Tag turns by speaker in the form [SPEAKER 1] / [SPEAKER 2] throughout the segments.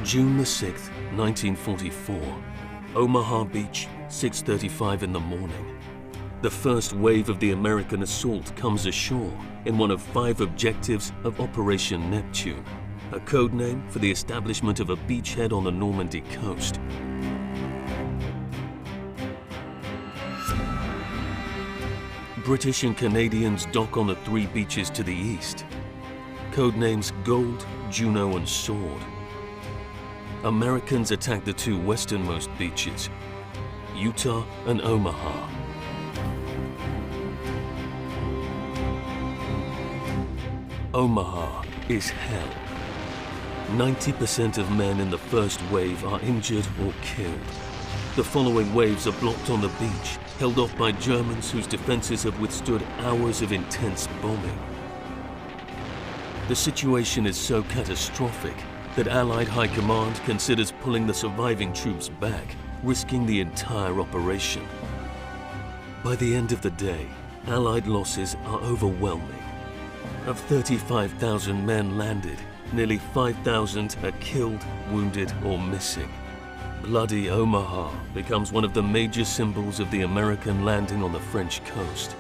[SPEAKER 1] June the 6th, 1944. Omaha Beach, 6:35 in the morning. The first wave of the American assault comes ashore in one of 5 objectives of Operation Neptune, a code name for the establishment of a beachhead on the Normandy coast. British and Canadians dock on the 3 beaches to the east. Code names Gold, Juno, and Sword. Americans attack the 2 westernmost beaches, Utah and Omaha. Omaha is hell. 90% of men in the first wave are injured or killed. The following waves are blocked on the beach, held off by Germans whose defenses have withstood hours of intense bombing. The situation is so catastrophic that Allied High Command considers pulling the surviving troops back, risking the entire operation. By the end of the day, Allied losses are overwhelming. Of 35,000 men landed, nearly 5,000 are killed, wounded, or missing. Bloody Omaha becomes one of the major symbols of the American landing on the French coast.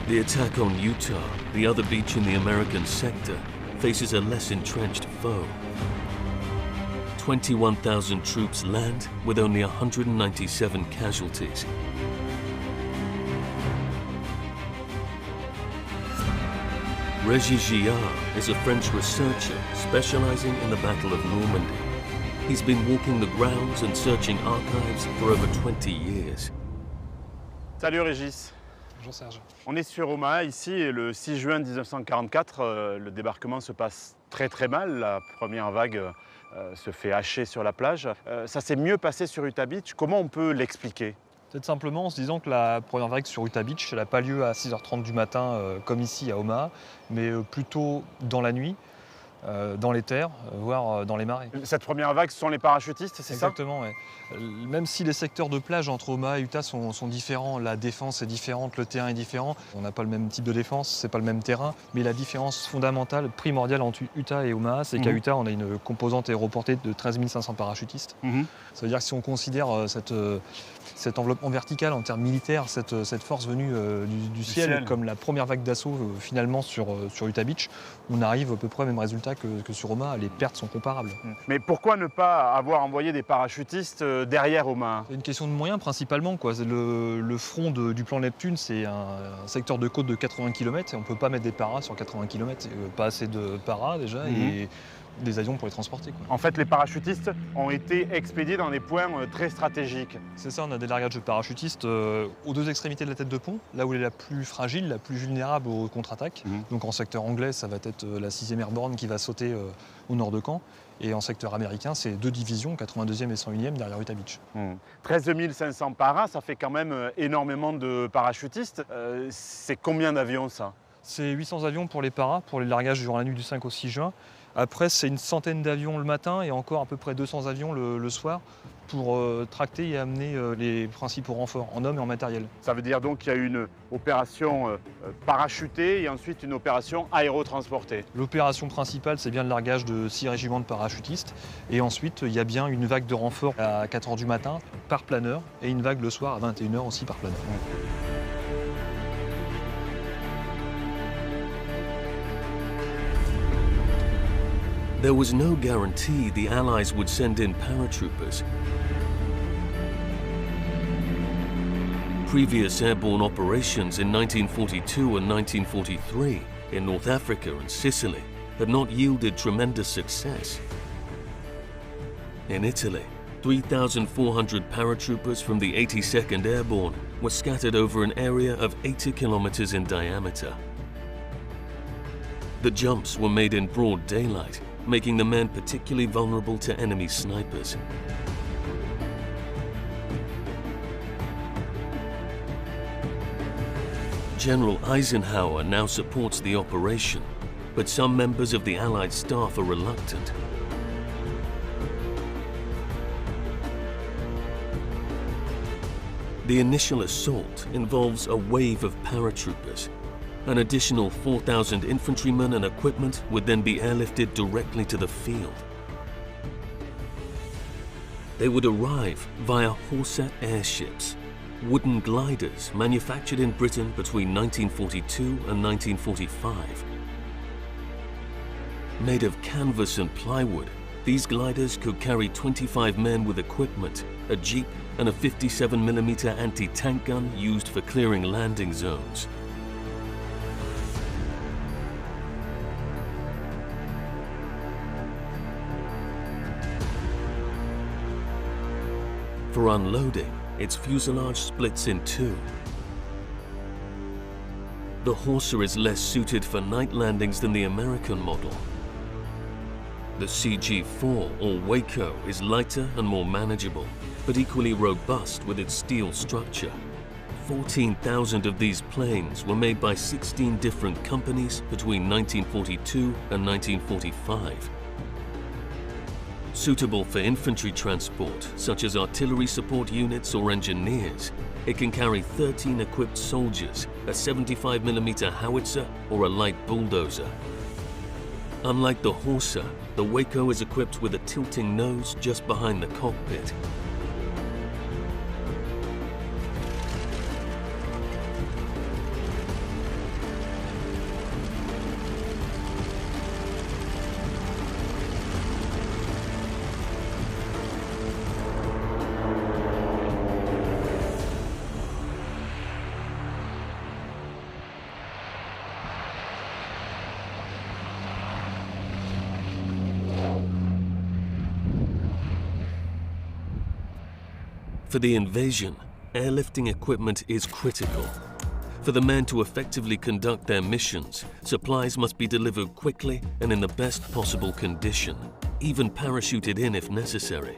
[SPEAKER 1] The attack on Utah, the other beach in the American sector, faces a less entrenched foe. 21,000 troops land with only 197 casualties. Régis Giard is a French researcher specializing in the Battle of Normandy. He's been walking the grounds and searching archives for over 20 years.
[SPEAKER 2] Salut Régis.
[SPEAKER 3] Bonjour Serge.
[SPEAKER 2] On est sur Omaha ici et le 6 juin 1944, le débarquement se passe très mal. La première vague se fait hacher sur la plage. Ça s'est mieux passé sur Utah Beach. Comment on peut l'expliquer?
[SPEAKER 3] Peut-être simplement en se disant que la première vague sur Utah Beach, elle n'a pas lieu à 6h30 du matin comme ici à Omaha, mais plutôt dans la nuit, dans les terres, voire dans les marais.
[SPEAKER 2] Cette première vague, ce sont les parachutistes, c'est ça?
[SPEAKER 3] Exactement, ouais. Même si les secteurs de plage entre Omaha et Utah sont différents, la défense est différente, le terrain est différent, on n'a pas le même type de défense, c'est pas le même terrain, mais la différence fondamentale, primordiale entre Utah et Omaha, c'est qu'à Utah, on a une composante aéroportée de 13 500 parachutistes. Ça veut dire que si on considère cet enveloppement vertical en termes militaires, cette force venue du ciel, comme la première vague d'assaut finalement sur Utah Beach, on arrive à peu près au même résultat que sur Omaha. Les pertes sont comparables.
[SPEAKER 2] Mais pourquoi ne pas avoir envoyé des parachutistes derrière Omaha?
[SPEAKER 3] C'est une question de moyens principalement, quoi. Le front du plan Neptune, c'est un secteur de côte de 80 km et on ne peut pas mettre des paras sur 80 km. Pas assez de paras déjà et des avions pour les transporter, quoi.
[SPEAKER 2] En fait, les parachutistes ont été expédiés dans des points très stratégiques.
[SPEAKER 3] C'est ça, on a des largages de parachutistes aux 2 extrémités de la tête de pont, là où elle est la plus fragile, la plus vulnérable aux contre-attaques. Donc en secteur anglais, ça va être la 6e Airborne qui va sauter au nord de Caen. Et en secteur américain, c'est 2 divisions, 82e et 101e, derrière Utah Beach.
[SPEAKER 2] 13 500 paras, ça fait quand même énormément de parachutistes. C'est combien d'avions, ça?
[SPEAKER 3] C'est 800 avions pour les paras, pour les largages durant la nuit du 5 au 6 juin. Après, c'est une centaine d'avions le matin et encore à peu près 200 avions le soir pour tracter et amener les principaux renforts en hommes et en matériel.
[SPEAKER 2] Ça veut dire donc qu'il y a une opération parachutée et ensuite une opération aérotransportée.
[SPEAKER 3] L'opération principale, c'est bien le largage de 6 régiments de parachutistes. Et ensuite, il y a bien une vague de renforts à 4 h du matin par planeur et une vague le soir à 21 h aussi par planeur.
[SPEAKER 1] There was no guarantee the Allies would send in paratroopers. Previous airborne operations in 1942 and 1943 in North Africa and Sicily had not yielded tremendous success. In Italy, 3,400 paratroopers from the 82nd Airborne were scattered over an area of 80 kilometers in diameter. The jumps were made in broad daylight, making the men particularly vulnerable to enemy snipers. General Eisenhower now supports the operation, but some members of the Allied staff are reluctant. The initial assault involves a wave of paratroopers. An additional 4,000 infantrymen and equipment would then be airlifted directly to the field. They would arrive via Horsa airships, wooden gliders manufactured in Britain between 1942 and 1945. Made of canvas and plywood, these gliders could carry 25 men with equipment, a jeep, and a 57mm anti-tank gun used for clearing landing zones. For unloading, its fuselage splits in two. The Horsa is less suited for night landings than the American model. The CG-4 or Waco is lighter and more manageable, but equally robust with its steel structure. 14,000 of these planes were made by 16 different companies between 1942 and 1945. Suitable for infantry transport, such as artillery support units or engineers, it can carry 13 equipped soldiers, a 75mm howitzer or a light bulldozer. Unlike the Horsa, the Waco is equipped with a tilting nose just behind the cockpit. For the invasion, airlifting equipment is critical. For the men to effectively conduct their missions, supplies must be delivered quickly and in the best possible condition, even parachuted in if necessary.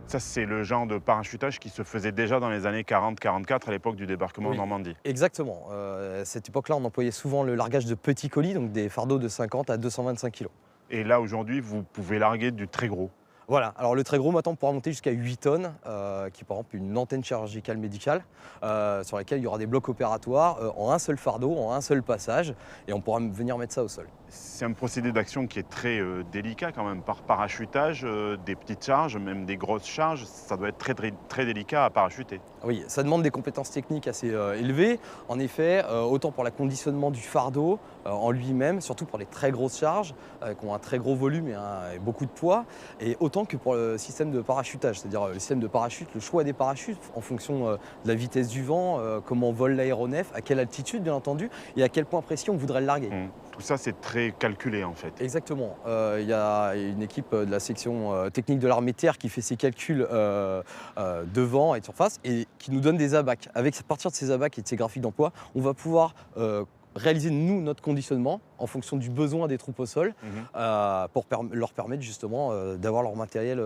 [SPEAKER 2] Ça, c'est le genre de parachutage qui se faisait déjà dans les années 40-44 à l'époque du débarquement en Normandie.
[SPEAKER 4] Exactement. À cette époque-là, on employait souvent le largage de petits colis, donc des fardeaux de 50 à 225 kg.
[SPEAKER 2] Et là, aujourd'hui, vous pouvez larguer du très gros.
[SPEAKER 4] Voilà, alors le très gros maintenant pourra monter jusqu'à 8 tonnes, qui est par exemple une antenne chirurgicale médicale, sur laquelle il y aura des blocs opératoires en un seul fardeau, en un seul passage, et on pourra venir mettre ça au sol.
[SPEAKER 2] C'est un procédé d'action qui est très délicat quand même, par parachutage, des petites charges, même des grosses charges, ça doit être très délicat à parachuter.
[SPEAKER 4] Oui, ça demande des compétences techniques assez élevées. En effet, autant pour le conditionnement du fardeau en lui-même, surtout pour les très grosses charges, qui ont un très gros volume et beaucoup de poids, et autant que pour le système de parachutage, c'est-à-dire le système de parachute, le choix des parachutes en fonction de la vitesse du vent, comment vole l'aéronef, à quelle altitude bien entendu, et à quel point précis on voudrait le larguer.
[SPEAKER 2] Tout ça, c'est très calculé en fait.
[SPEAKER 4] Exactement. Il y a une équipe de la section technique de l'armée de terre qui fait ses calculs de vent et de surface et qui nous donne des abacs. À partir de ces abacs et de ces graphiques d'emploi, on va pouvoir réaliser nous notre conditionnement en fonction du besoin des troupes au sol pour leur permettre justement d'avoir leur matériel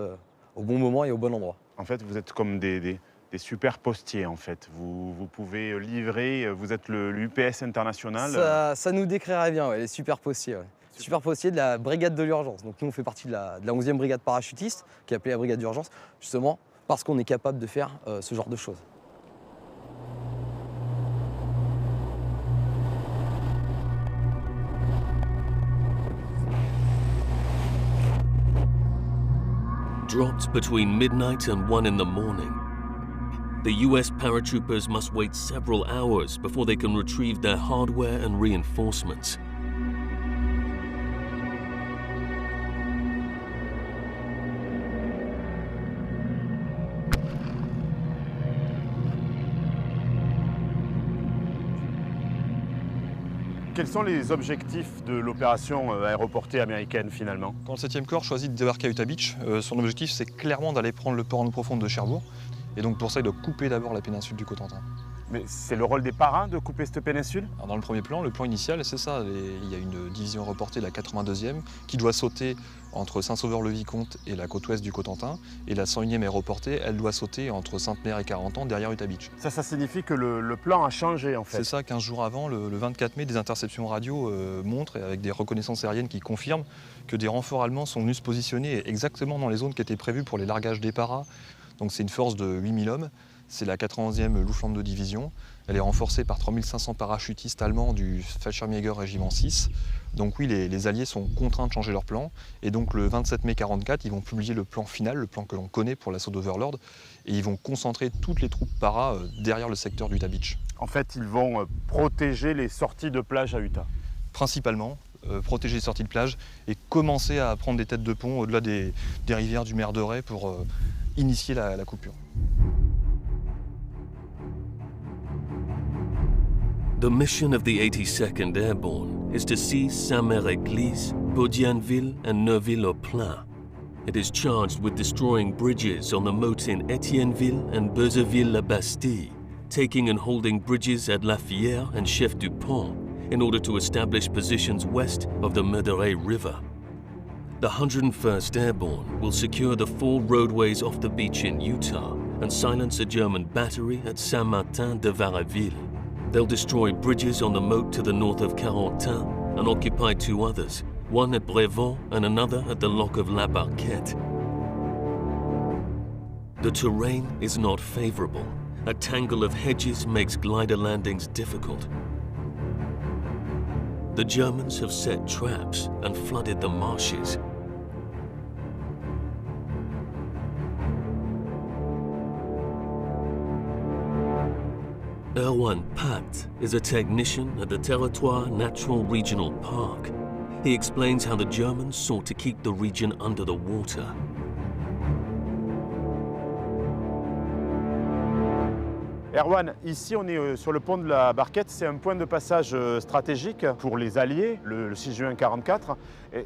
[SPEAKER 4] au bon moment et au bon endroit.
[SPEAKER 2] En fait, vous êtes comme des super postiers en fait. Vous pouvez livrer, vous êtes l'UPS international.
[SPEAKER 4] Ça nous décrirait bien, ouais, les super postiers. Ouais. Super postiers de la brigade de l'urgence. Donc nous on fait partie de la 11e brigade parachutiste, qui est appelée la brigade d'urgence, justement parce qu'on est capable de faire ce genre de choses.
[SPEAKER 1] Dropped between midnight and 1 in the morning, the US paratroopers must wait several hours before they can retrieve their hardware and reinforcements.
[SPEAKER 2] Quels sont les objectifs de l'opération aéroportée américaine finalement?
[SPEAKER 3] Quand le 7e corps choisit de débarquer à Utah Beach, son objectif c'est clairement d'aller prendre le port en eau profonde de Cherbourg. Et donc pour ça, il doit couper d'abord la péninsule du Cotentin.
[SPEAKER 2] Mais c'est le rôle des parrains de couper cette péninsule?
[SPEAKER 3] Alors dans le premier plan, le plan initial, c'est ça. Il y a une division reportée, la 82e, qui doit sauter entre Saint-Sauveur-le-Vicomte et la côte ouest du Cotentin. Et la 101e est reportée, elle doit sauter entre Sainte-Mère et Carentan, derrière Utah Beach.
[SPEAKER 2] Ça signifie que le plan a changé en fait?
[SPEAKER 3] C'est ça, 15 jours avant, le 24 mai, des interceptions radio montrent, avec des reconnaissances aériennes qui confirment, que des renforts allemands sont venus se positionner exactement dans les zones qui étaient prévues pour les largages des paras. Donc c'est une force de 8000 hommes. C'est la 91e Luftlandedivision Division. Elle est renforcée par 3500 parachutistes allemands du Fallschirmjäger Régiment 6. Donc oui, les Alliés sont contraints de changer leur plan. Et donc le 27 mai 1944, ils vont publier le plan final, le plan que l'on connaît pour l'assaut d'Overlord. Et ils vont concentrer toutes les troupes para derrière le secteur d'Utah Beach.
[SPEAKER 2] En fait, ils vont protéger les sorties de plage à Utah.
[SPEAKER 3] Principalement, protéger les sorties de plage et commencer à prendre des têtes de pont au-delà des rivières du Mer de Ré pour initier la coupure.
[SPEAKER 1] The mission of the 82nd Airborne is to seize Saint-Mère-Église, Baudianville and Neuville-au-Plain. It is charged with destroying bridges on the moat in Etienneville and Beuzeville-la-Bastille, taking and holding bridges at La Fière and Chef-du-Pont in order to establish positions west of the Meurthe River. The 101st Airborne will secure the 4 roadways off the beach in Utah and silence a German battery at Saint-Martin-de-Varaville. They'll destroy bridges on the moat to the north of Carentan and occupy 2 others, one at Brévent and another at the lock of La Barquette. The terrain is not favorable. A tangle of hedges makes glider landings difficult. The Germans have set traps and flooded the marshes. Erwan Pat is a technician at the Territoire Natural Regional Park. He explains how the Germans sought to keep the region under the water.
[SPEAKER 2] Erwan, ici on est sur le pont de la Barquette, c'est un point de passage stratégique pour les Alliés, le 6 juin 1944.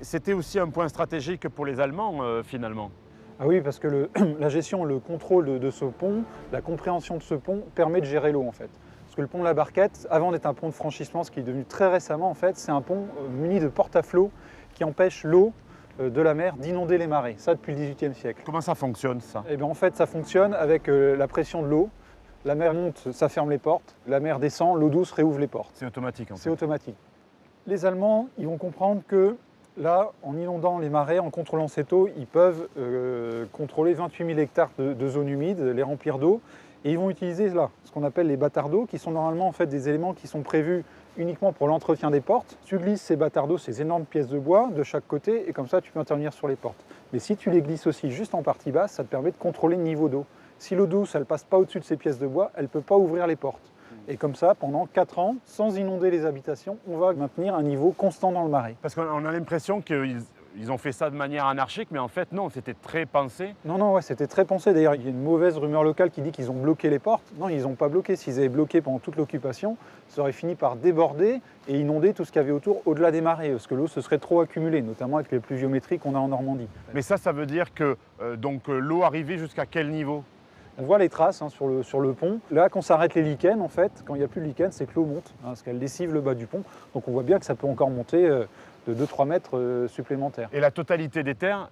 [SPEAKER 2] C'était aussi un point stratégique pour les Allemands finalement.
[SPEAKER 5] Ah oui, parce que la gestion, le contrôle de ce pont, la compréhension de ce pont permet de gérer l'eau en fait. Parce que le pont de la Barquette, avant d'être un pont de franchissement, ce qui est devenu très récemment en fait, c'est un pont muni de porte-à-flot qui empêche l'eau de la mer d'inonder les marais, ça depuis le XVIIIe siècle.
[SPEAKER 2] Comment ça fonctionne ça?
[SPEAKER 5] Eh bien en fait ça fonctionne avec la pression de l'eau. La mer monte, ça ferme les portes. La mer descend, l'eau douce réouvre les portes.
[SPEAKER 2] C'est automatique en fait.
[SPEAKER 5] C'est automatique. Les Allemands, ils vont comprendre que là, en inondant les marais, en contrôlant cette eau, ils peuvent contrôler 28 000 hectares de zones humides, les remplir d'eau. Et ils vont utiliser là, ce qu'on appelle les bâtards d'eau, qui sont normalement en fait des éléments qui sont prévus uniquement pour l'entretien des portes. Tu glisses ces bâtards d'eau, ces énormes pièces de bois de chaque côté, et comme ça tu peux intervenir sur les portes. Mais si tu les glisses aussi juste en partie basse, ça te permet de contrôler le niveau d'eau. Si l'eau douce, elle ne passe pas au-dessus de ces pièces de bois, elle ne peut pas ouvrir les portes. Et comme ça, pendant 4 ans, sans inonder les habitations, on va maintenir un niveau constant dans le marais.
[SPEAKER 2] Parce qu'on a l'impression qu'ils ont fait ça de manière anarchique, mais en fait non, c'était très pensé.
[SPEAKER 5] Non, ouais, c'était très pensé. D'ailleurs, il y a une mauvaise rumeur locale qui dit qu'ils ont bloqué les portes. Non, ils n'ont pas bloqué. S'ils avaient bloqué pendant toute l'occupation, ça aurait fini par déborder et inonder tout ce qu'il y avait autour, au-delà des marais, parce que l'eau se serait trop accumulée, notamment avec les pluviométries qu'on a en Normandie.
[SPEAKER 2] Mais ça veut dire que l'eau arrivait jusqu'à quel niveau?
[SPEAKER 5] On voit les traces sur le pont. Là, quand s'arrêtent les lichens, en fait, quand il n'y a plus de lichens, c'est que l'eau monte, parce qu'elle lessive le bas du pont. Donc on voit bien que ça peut encore monter de 2-3 mètres supplémentaires.
[SPEAKER 2] Et la totalité des terres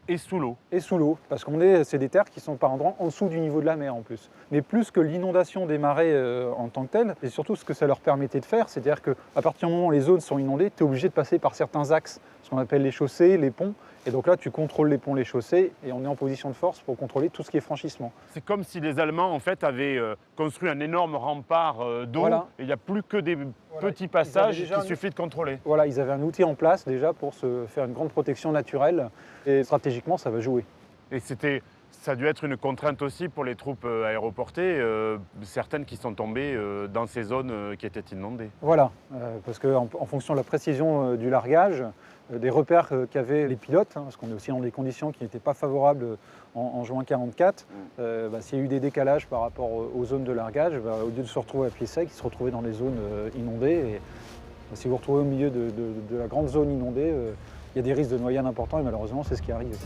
[SPEAKER 2] est sous l'eau?
[SPEAKER 5] Et sous l'eau, parce que c'est des terres qui sont par endroits en dessous du niveau de la mer en plus. Mais plus que l'inondation des marais en tant que telle, et surtout ce que ça leur permettait de faire, c'est-à-dire qu'à partir du moment où les zones sont inondées, tu es obligé de passer par certains axes, ce qu'on appelle les chaussées, les ponts. Et donc là, tu contrôles les ponts, les chaussées, et on est en position de force pour contrôler tout ce qui est franchissement.
[SPEAKER 2] C'est comme si les Allemands, en fait, avaient construit un énorme rempart d'eau,
[SPEAKER 5] voilà.
[SPEAKER 2] Et il n'y a plus que des petits passages qu'il suffit de contrôler.
[SPEAKER 5] Voilà, ils avaient un outil en place déjà pour se faire une grande protection naturelle, et stratégiquement, ça va jouer.
[SPEAKER 2] Et ça a dû être une contrainte aussi pour les troupes aéroportées, certaines qui sont tombées dans ces zones qui étaient inondées.
[SPEAKER 5] Voilà, parce qu'en fonction de la précision du largage, des repères qu'avaient les pilotes, parce qu'on est aussi dans des conditions qui n'étaient pas favorables en juin 1944, s'il y a eu des décalages par rapport aux zones de largage, au lieu de se retrouver à pied sec, ils se retrouvaient dans les zones inondées. Et si vous vous retrouvez au milieu de la grande zone inondée, il y a des risques de noyade importants et malheureusement c'est ce qui arrive.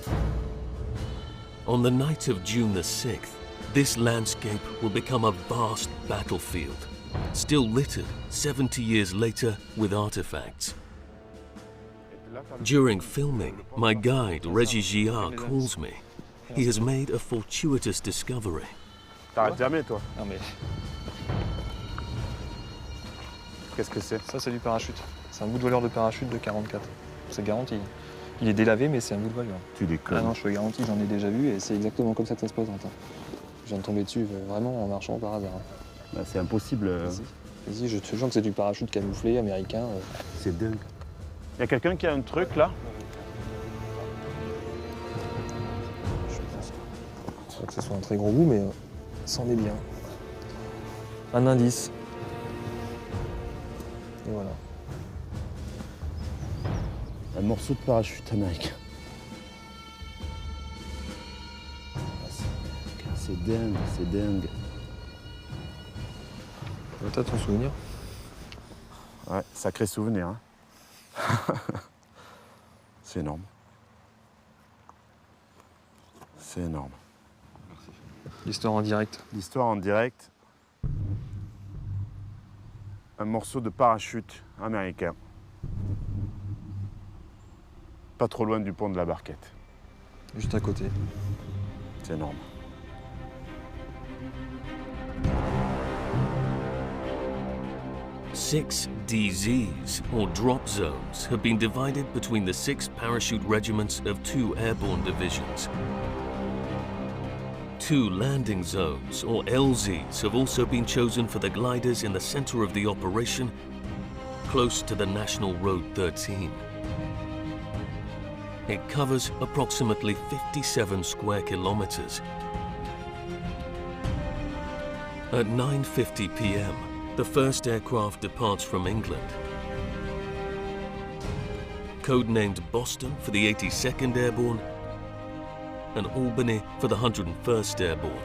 [SPEAKER 1] On the night of June the 6th, this landscape will become a vast battlefield, still littered 70 years later with artifacts. During filming, my guide, Regis Giard, calls me. He has made a fortuitous discovery.
[SPEAKER 2] T'arrêtes jamais, toi?
[SPEAKER 3] Non mais
[SPEAKER 2] Qu'est-ce que c'est?
[SPEAKER 3] ça c'est du parachute. C'est un bout de voleur de parachute de 44. C'est garanti. Il est délavé mais c'est un bout de voleur.
[SPEAKER 2] Tu déconnes.
[SPEAKER 3] Ah non, je te garantis, j'en ai déjà vu et c'est exactement comme ça que ça se présente. Je viens de tomber dessus vraiment en marchant par hasard.
[SPEAKER 2] Bah, c'est impossible.
[SPEAKER 3] Vas-y, je te jure que c'est du parachute camouflé américain.
[SPEAKER 2] C'est dingue. Il y a quelqu'un qui a un truc là?
[SPEAKER 3] Je pense pas que ce soit un très gros bout, mais c'en est bien. Un indice. Et voilà.
[SPEAKER 2] Un morceau de parachute américain. C'est dingue, c'est dingue.
[SPEAKER 3] T'as ton souvenir?
[SPEAKER 2] Ouais, sacré souvenir. Hein. C'est énorme. C'est énorme.
[SPEAKER 3] L'histoire en direct.
[SPEAKER 2] L'histoire en direct. Un morceau de parachute américain. Pas trop loin du pont de la Barquette.
[SPEAKER 3] Juste à côté.
[SPEAKER 2] C'est énorme.
[SPEAKER 1] Six DZs, or drop zones, have been divided between the 6 parachute regiments of 2 airborne divisions. 2 landing zones, or LZs, have also been chosen for the gliders in the center of the operation, close to the National Road 13. It covers approximately 57 square kilometers. At 9:50 p.m., the first aircraft departs from England. Codenamed Boston for the 82nd Airborne and Albany for the 101st Airborne.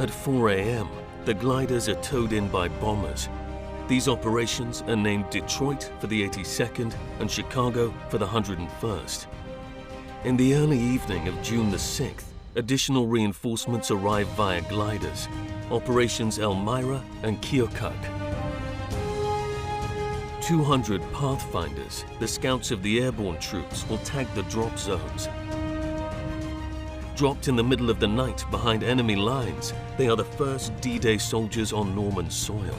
[SPEAKER 1] At 4 a.m., the gliders are towed in by bombers. These operations are named Detroit for the 82nd and Chicago for the 101st. In the early evening of June the 6th, additional reinforcements arrive via gliders, Operations Elmira and Keokuk. 200 Pathfinders, the scouts of the airborne troops, will tag the drop zones. Dropped in the middle of the night behind enemy lines, they are the first D-Day soldiers on Norman soil.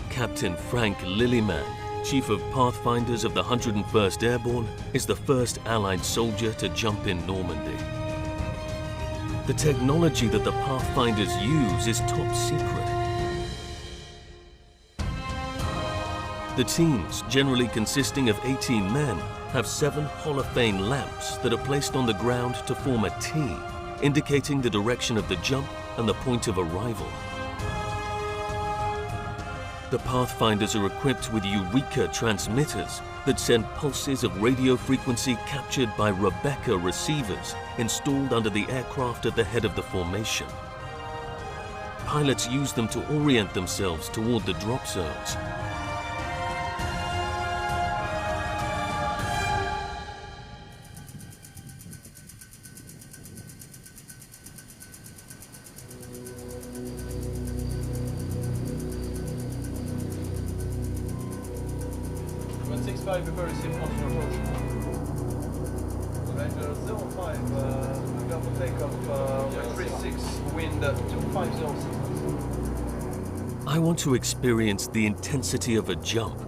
[SPEAKER 1] Captain Frank Lillyman, Chief of Pathfinders of the 101st Airborne, is the first Allied soldier to jump in Normandy. The technology that the Pathfinders use is top secret. The teams, generally consisting of 18 men, have 7 holophane lamps that are placed on the ground to form a T, indicating the direction of the jump and the point of arrival. The Pathfinders are equipped with Eureka transmitters that send pulses of radio frequency captured by Rebecca receivers installed under the aircraft at the head of the formation. Pilots use them to orient themselves toward the drop zones.
[SPEAKER 6] Very simple approach. Ranger 05, we got to take off 36, wind 250.
[SPEAKER 1] I want to experience the intensity of a jump,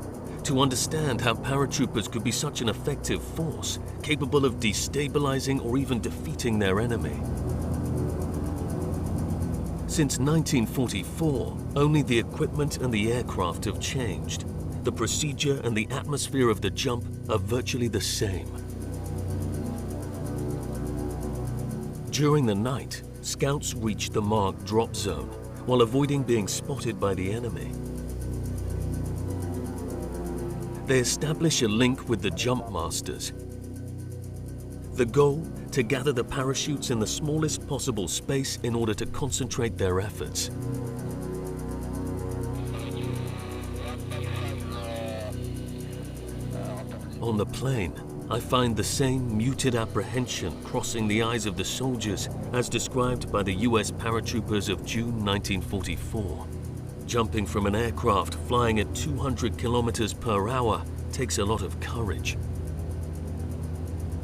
[SPEAKER 1] to understand how paratroopers could be such an effective force, capable of destabilizing or even defeating their enemy. Since 1944, only the equipment and the aircraft have changed. The procedure and the atmosphere of the jump are virtually the same. During the night, scouts reach the marked drop zone while avoiding being spotted by the enemy. They establish a link with the jump masters. The goal, to gather the parachutes in the smallest possible space in order to concentrate their efforts. On the plane, I find the same muted apprehension crossing the eyes of the soldiers as described by the US paratroopers of June 1944. Jumping from an aircraft flying at 200 kilometers per hour takes a lot of courage.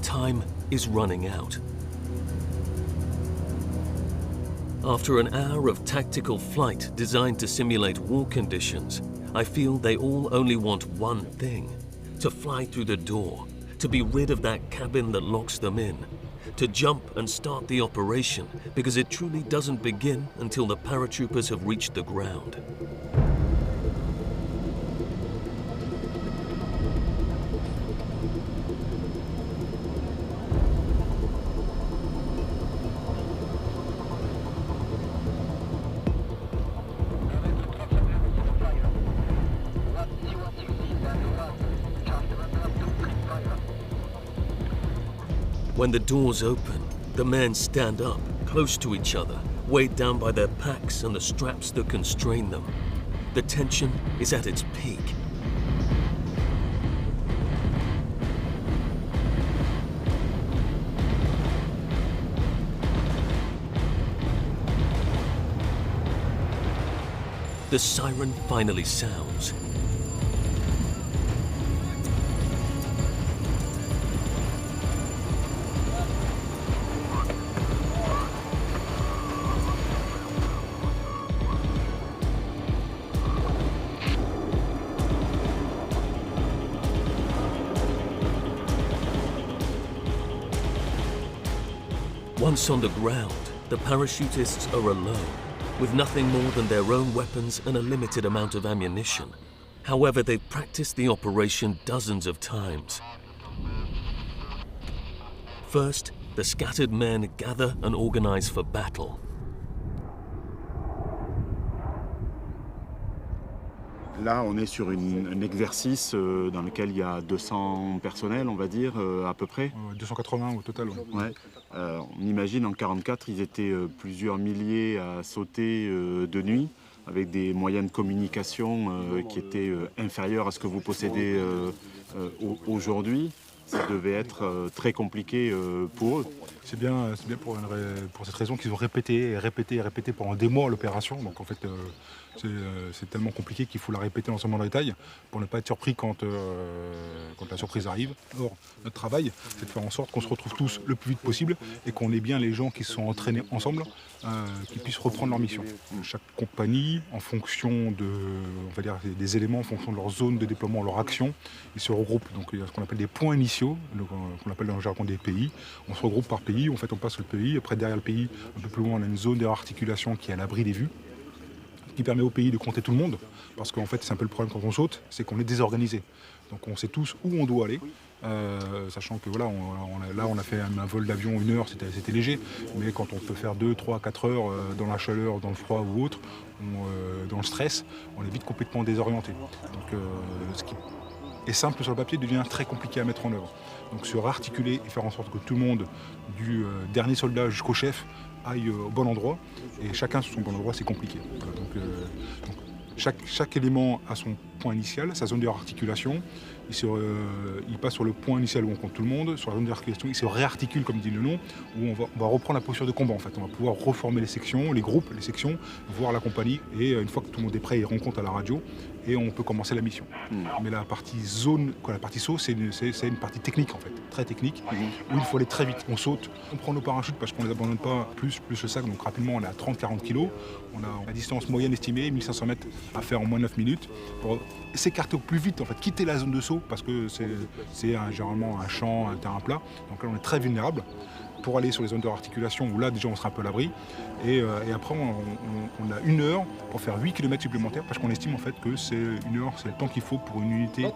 [SPEAKER 1] Time is running out. After an hour of tactical flight designed to simulate war conditions, I feel they all only want one thing: to fly through the door, to be rid of that cabin that locks them in, to jump and start the operation, because it truly doesn't begin until the paratroopers have reached the ground. When the doors open, the men stand up, close to each other, weighed down by their packs and the straps that constrain them. The tension is at its peak. The siren finally sounds. Once on the ground, the parachutists are alone, with nothing more than their own weapons and a limited amount of ammunition. However, they've practiced the operation dozens of times. First, the scattered men gather and organize for battle.
[SPEAKER 2] Là, on est sur un exercice dans lequel il y a 200 personnels, on va dire, à peu près.
[SPEAKER 7] 280 au total.
[SPEAKER 2] Ouais. On imagine en 1944, ils étaient plusieurs milliers à sauter de nuit, avec des moyens de communication qui étaient inférieurs à ce que vous possédez aujourd'hui. Ça devait être très compliqué pour eux.
[SPEAKER 7] C'est bien pour cette raison qu'ils ont répété et répété et répété pendant des mois l'opération. Donc en fait, c'est tellement compliqué qu'il faut la répéter dans son détail pour ne pas être surpris quand la surprise arrive. Or, notre travail, c'est de faire en sorte qu'on se retrouve tous le plus vite possible et qu'on ait bien les gens qui se sont entraînés ensemble, qui puissent reprendre leur mission. Chaque compagnie, en fonction des éléments, en fonction de leur zone de déploiement, leur action, ils se regroupent. Donc il y a ce qu'on appelle des points initiaux, qu'on appelle dans le jargon des pays. On se regroupe par pays, en fait on passe le pays, après derrière le pays, un peu plus loin on a une zone d'articulation qui est à l'abri des vues, qui permet au pays de compter tout le monde, parce qu'en fait c'est un peu le problème quand on saute, c'est qu'on est désorganisé. Donc on sait tous où on doit aller, sachant que voilà, on a fait un vol d'avion 1 heure, c'était léger, mais quand on peut faire 2, 3, 4 heures dans la chaleur, dans le froid ou autre, dans le stress, on est vite complètement désorienté. Donc ce qui est simple sur le papier devient très compliqué à mettre en œuvre. Donc se réarticuler et faire en sorte que tout le monde, du dernier soldat jusqu'au chef, aille au bon endroit, et chacun sur son bon endroit, c'est compliqué. Voilà, donc chaque élément a son point initial, sa zone d'articulation. Il passe sur le point initial où on compte tout le monde, sur la zone d'articulation, il se réarticule comme dit le nom, où on va reprendre la posture de combat en fait. On va pouvoir reformer les sections, les groupes, les sections, voir la compagnie, et une fois que tout le monde est prêt, il rend compte à la radio, et on peut commencer la mission. Mais la partie zone, la partie saut, c'est une partie technique en fait, très technique, où il faut aller très vite. On saute, on prend nos parachutes parce qu'on ne les abandonne pas, plus le sac, donc rapidement on est à 30-40 kg. On a la distance moyenne estimée, 1500 mètres à faire en moins de 9 minutes, pour s'écarter au plus vite, en fait, quitter la zone de saut, parce que c'est généralement un champ, un terrain plat, donc là on est très vulnérable, pour aller sur les zones de articulation où là déjà on sera un peu à l'abri, et après on a 1 heure pour faire 8 km supplémentaires, parce qu'on estime en fait que c'est 1 heure, c'est le temps qu'il faut pour une unité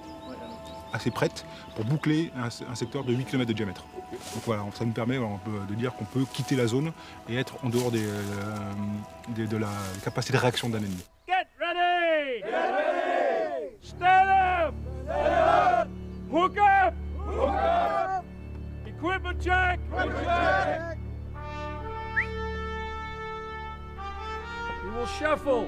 [SPEAKER 7] assez prête pour boucler un secteur de 8 km de diamètre. Donc voilà, ça nous permet de dire qu'on peut quitter la zone et être en dehors de la capacité de réaction d'un ennemi.
[SPEAKER 8] Get ready! Get ready! Stand up! Stand up! Hook up! Hook up! Equipment check! Equipment check! You will shuffle.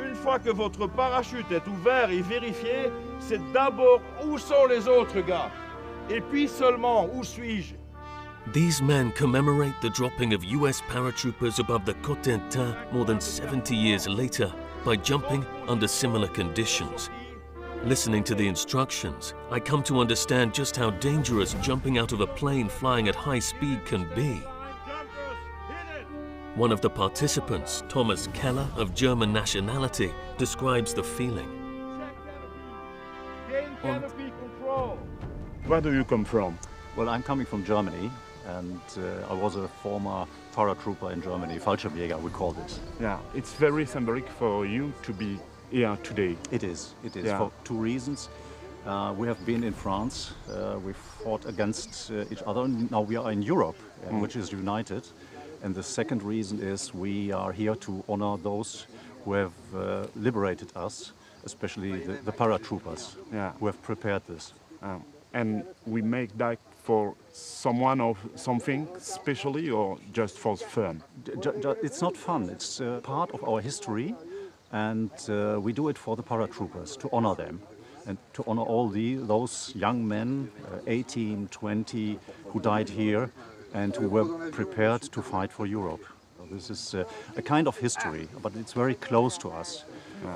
[SPEAKER 6] Une fois que votre parachute est ouvert et vérifié, c'est d'abord où sont les autres gars. Et puis seulement où suis-je.
[SPEAKER 1] These men commemorate the dropping of US paratroopers above the Cotentin more than 70 years later by jumping under similar conditions. Listening to the instructions, I come to understand just how dangerous jumping out of a plane flying at high speed can be. One of the participants, Thomas Keller, of German nationality, describes the feeling.
[SPEAKER 6] Gain canopy control.
[SPEAKER 2] Where do you come from?
[SPEAKER 9] Well, I'm coming from Germany, and I was a former paratrooper in Germany, Fallschirmjäger, we called it.
[SPEAKER 2] Yeah, it's very symbolic for you to be here today.
[SPEAKER 9] It is,
[SPEAKER 2] Yeah.
[SPEAKER 9] for two reasons. We have been in France, we fought against each other, now we are in Europe, which is united. And the second reason is we are here to honor those who have liberated us, especially the paratroopers, who have prepared this.
[SPEAKER 2] And we make that for someone or something specially, or just for fun?
[SPEAKER 9] It's not fun, it's part of our history, and we do it for the paratroopers, to honor them. And to honor all those young men, 18, 20, who died here and who were prepared to fight for Europe. This is a kind of history, but it's very close to us.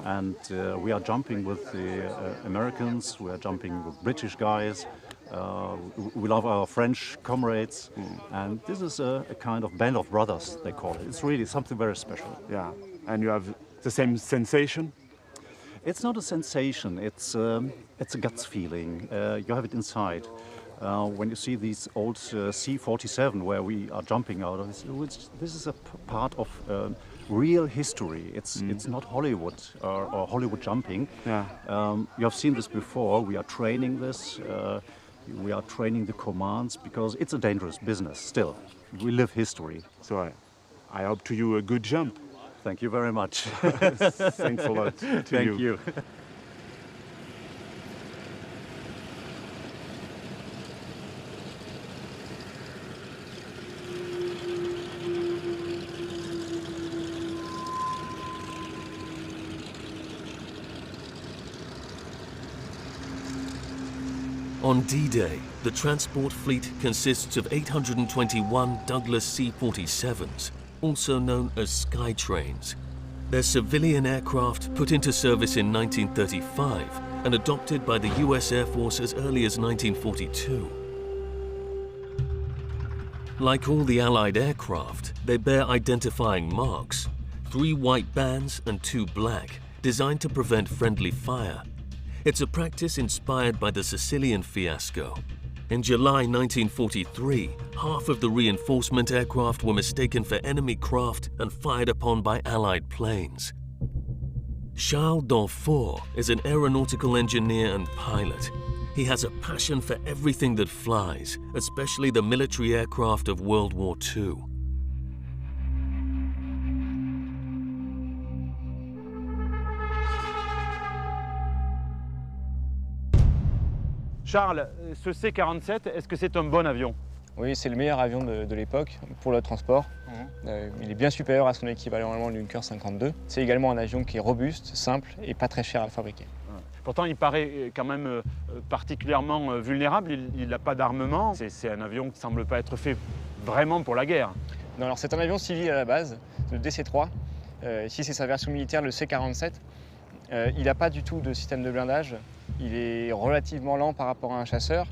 [SPEAKER 9] And we are jumping with the Americans, we are jumping with British guys, we love our French comrades, and this is a kind of band of brothers, they call it. It's really something very special.
[SPEAKER 2] Yeah, and you have the same sensation?
[SPEAKER 9] It's not a sensation, it's a guts feeling. You have it inside. When you see these old C-47 where we are jumping out of, this is a part of real history. It's not Hollywood or Hollywood jumping.
[SPEAKER 2] Yeah.
[SPEAKER 9] You have seen this before. We are training this. We are training the commands because it's a dangerous business still. We live history.
[SPEAKER 2] So I hope to you a good jump.
[SPEAKER 9] Thank you very much.
[SPEAKER 2] Thanks a lot.
[SPEAKER 9] Thank you.
[SPEAKER 1] On D-Day, the transport fleet consists of 821 Douglas C-47s, also known as Skytrains. They're civilian aircraft put into service in 1935 and adopted by the US Air Force as early as 1942. Like all the Allied aircraft, they bear identifying marks, 3 white bands and 2 black, designed to prevent friendly fire. It's a practice inspired by the Sicilian fiasco. In July 1943, half of the reinforcement aircraft were mistaken for enemy craft and fired upon by Allied planes. Charles Danfort is an aeronautical engineer and pilot. He has a passion for everything that flies, especially the military aircraft of World War II.
[SPEAKER 2] Charles, ce C-47, est-ce que c'est un bon avion?
[SPEAKER 3] Oui, c'est le meilleur avion de l'époque pour le transport. Il est bien supérieur à son équivalent allemand, le Junker 52. C'est également un avion qui est robuste, simple et pas très cher à fabriquer.
[SPEAKER 2] Pourtant, il paraît quand même particulièrement vulnérable. Il n'a pas d'armement. C'est un avion qui ne semble pas être fait vraiment pour la guerre.
[SPEAKER 3] Non, alors c'est un avion civil à la base, le DC-3. Ici, c'est sa version militaire, le C-47. Il n'a pas du tout de système de blindage. Il est relativement lent par rapport à un chasseur.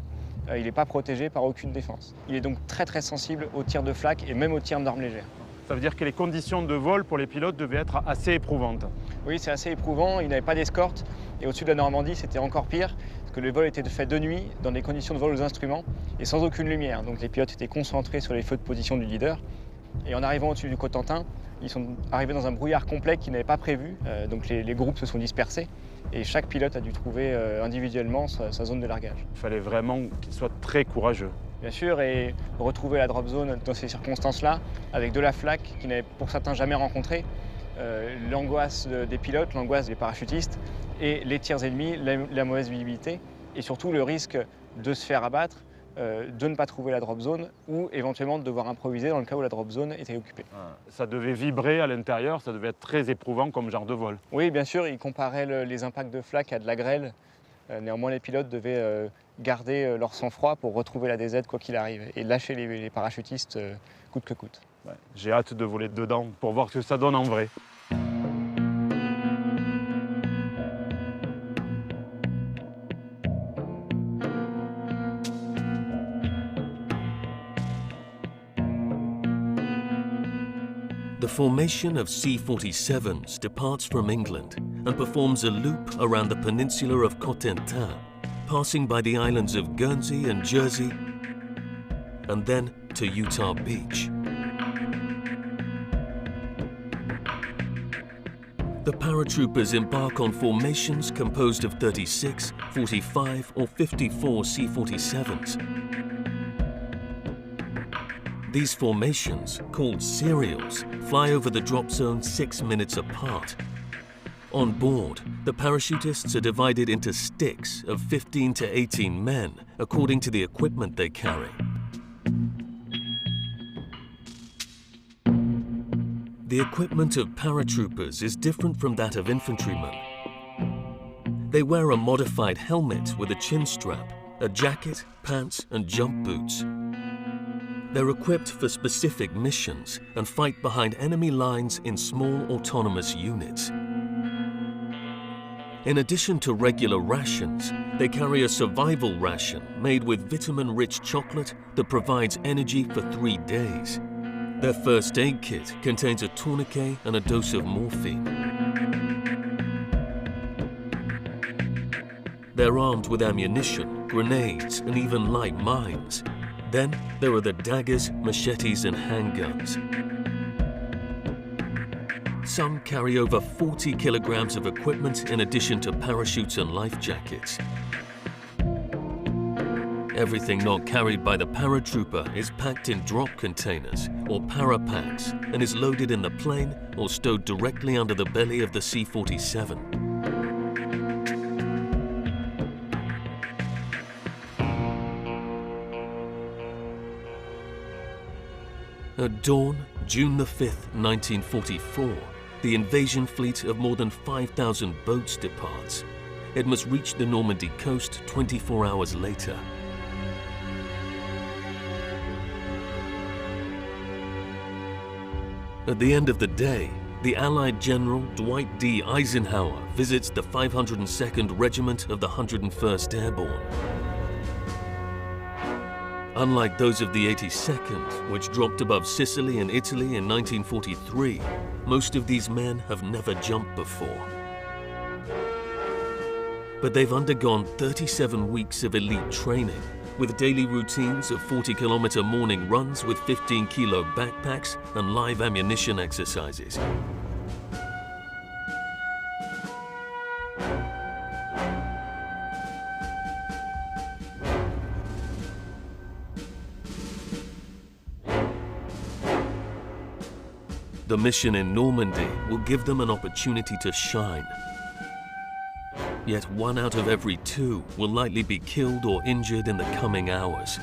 [SPEAKER 3] Il n'est pas protégé par aucune défense. Il est donc très très sensible aux tirs de flak et même aux tirs d'armes légères.
[SPEAKER 2] Ça veut dire que les conditions de vol pour les pilotes devaient être assez éprouvantes.
[SPEAKER 3] Oui, c'est assez éprouvant. Il n'avait pas d'escorte. Et au-dessus de la Normandie, c'était encore pire, parce que le vol était fait de nuit, dans des conditions de vol aux instruments, et sans aucune lumière. Donc les pilotes étaient concentrés sur les feux de position du leader. Et en arrivant au-dessus du Cotentin, ils sont arrivés dans un brouillard complet qu'ils n'avaient pas prévu. Donc les groupes se sont dispersés. Et chaque pilote a dû trouver individuellement sa zone de largage.
[SPEAKER 2] Il fallait vraiment qu'il soit très courageux.
[SPEAKER 3] Bien sûr, et retrouver la drop zone dans ces circonstances-là, avec de la flak qu'ils n'avaient pour certains jamais rencontré, l'angoisse des pilotes, l'angoisse des parachutistes, et les tirs ennemis, la mauvaise visibilité, et surtout le risque de se faire abattre, de ne pas trouver la drop zone, ou éventuellement de devoir improviser dans le cas où la drop zone était occupée.
[SPEAKER 2] Ça devait vibrer à l'intérieur, ça devait être très éprouvant comme genre de vol.
[SPEAKER 3] Oui, bien sûr, ils comparaient les impacts de flak à de la grêle. Néanmoins, les pilotes devaient garder leur sang-froid pour retrouver la DZ quoi qu'il arrive, et lâcher les parachutistes coûte que coûte.
[SPEAKER 2] Ouais, j'ai hâte de voler dedans pour voir ce que ça donne en vrai.
[SPEAKER 1] The formation of C-47s departs from England and performs a loop around the peninsula of Cotentin. passing by the islands of Guernsey and Jersey, and then to Utah Beach. The paratroopers embark on formations composed of 36, 45, or 54 C-47s. These formations, called serials, fly over the drop zone 6 minutes apart. On board, the parachutists are divided into sticks of 15 to 18 men, according to the equipment they carry. The equipment of paratroopers is different from that of infantrymen. They wear a modified helmet with a chin strap, a jacket, pants, and jump boots. They're equipped for specific missions and fight behind enemy lines in small autonomous units. In addition to regular rations, they carry a survival ration made with vitamin-rich chocolate that provides energy for 3 days. Their first aid kit contains a tourniquet and a dose of morphine. They're armed with ammunition, grenades, and even light mines. Then there are the daggers, machetes, and handguns. Some carry over 40 kilograms of equipment in addition to parachutes and life jackets. Everything not carried by the paratrooper is packed in drop containers or parapacks and is loaded in the plane or stowed directly under the belly of the C-47. At dawn, June the 5th, 1944, the invasion fleet of more than 5,000 boats departs. It must reach the Normandy coast 24 hours later. At the end of the day, the Allied General Dwight D. Eisenhower visits the 502nd Regiment of the 101st Airborne. Unlike those of the 82nd, which dropped above Sicily and Italy in 1943, most of these men have never jumped before. But they've undergone 37 weeks of elite training, with daily routines of 40-kilometer morning runs with 15-kilo backpacks and live ammunition exercises. The mission in Normandy will give them an opportunity to shine. Yet 1 out of every 2 will likely be killed or injured in the coming hours.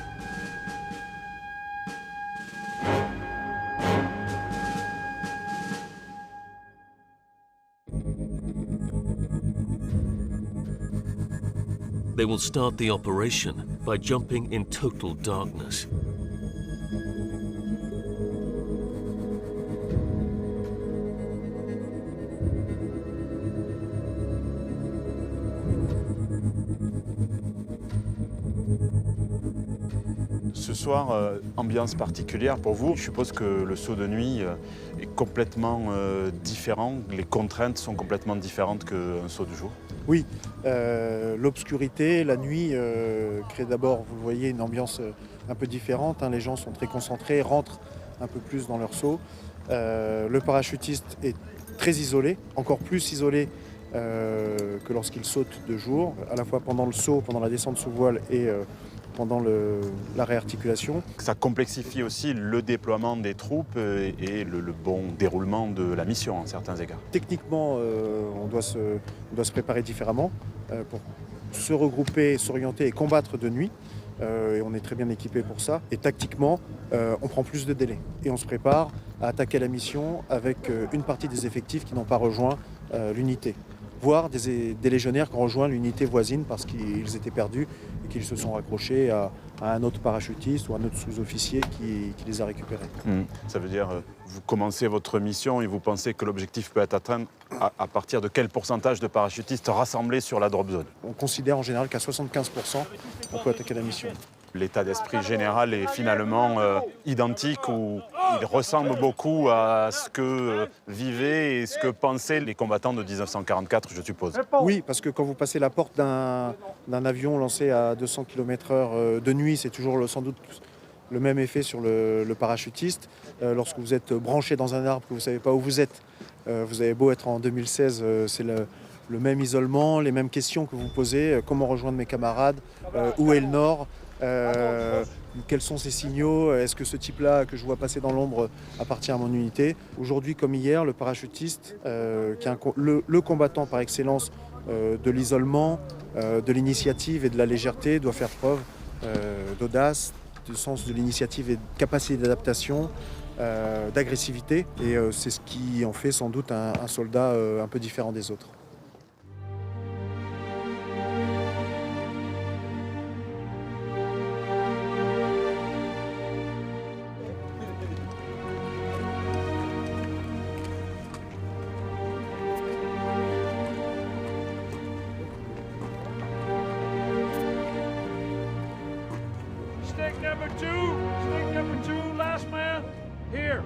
[SPEAKER 1] They will start the operation by jumping in total darkness.
[SPEAKER 2] Ce soir, ambiance particulière pour vous. Je suppose que le saut de nuit est complètement différent. Les contraintes sont complètement différentes qu'un saut de jour.
[SPEAKER 10] Oui, l'obscurité, la nuit crée d'abord, vous le voyez, une ambiance un peu différente. Les gens sont très concentrés, rentrent un peu plus dans leur saut. Le parachutiste est très isolé, encore plus isolé que lorsqu'il saute de jour, à la fois pendant le saut, pendant la descente sous voile et pendant la réarticulation. Ça
[SPEAKER 2] complexifie aussi le déploiement des troupes et le bon déroulement de la mission en certains égards.
[SPEAKER 10] Techniquement, on doit se préparer différemment pour se regrouper, s'orienter et combattre de nuit. Et on est très bien équipé pour ça. Et tactiquement, on prend plus de délai. Et on se prépare à attaquer la mission avec une partie des effectifs qui n'ont pas rejoint l'unité. Voire des légionnaires qui ont rejoint l'unité voisine parce qu'ils étaient perdus et qu'ils se sont raccrochés à un autre parachutiste ou un autre sous-officier qui les a récupérés.
[SPEAKER 2] Ça veut dire, vous commencez votre mission et vous pensez que l'objectif peut être atteint à partir de quel pourcentage de parachutistes rassemblés sur la drop zone?
[SPEAKER 10] On considère en général qu'à 75%, on peut attaquer la mission.
[SPEAKER 2] L'état d'esprit général est finalement identique ou il ressemble beaucoup à ce que vivaient et ce que pensaient les combattants de 1944, je suppose.
[SPEAKER 10] Oui, parce que quand vous passez la porte d'un avion lancé à 200 km/h de nuit, c'est toujours sans doute le même effet sur le parachutiste. Lorsque vous êtes branché dans un arbre, que vous ne savez pas où vous êtes, vous avez beau être en 2016, c'est le même isolement, les mêmes questions que vous posez. Comment rejoindre mes camarades? Où est le nord? Quels sont ces signaux? Est-ce que ce type-là que je vois passer dans l'ombre appartient à mon unité? Aujourd'hui comme hier, le parachutiste, qui est le combattant par excellence de l'isolement, de l'initiative et de la légèreté, doit faire preuve d'audace, de sens de l'initiative et de capacité d'adaptation, d'agressivité. Et c'est ce qui en fait sans doute un soldat un peu différent des autres.
[SPEAKER 8] Stick number two, last man, here.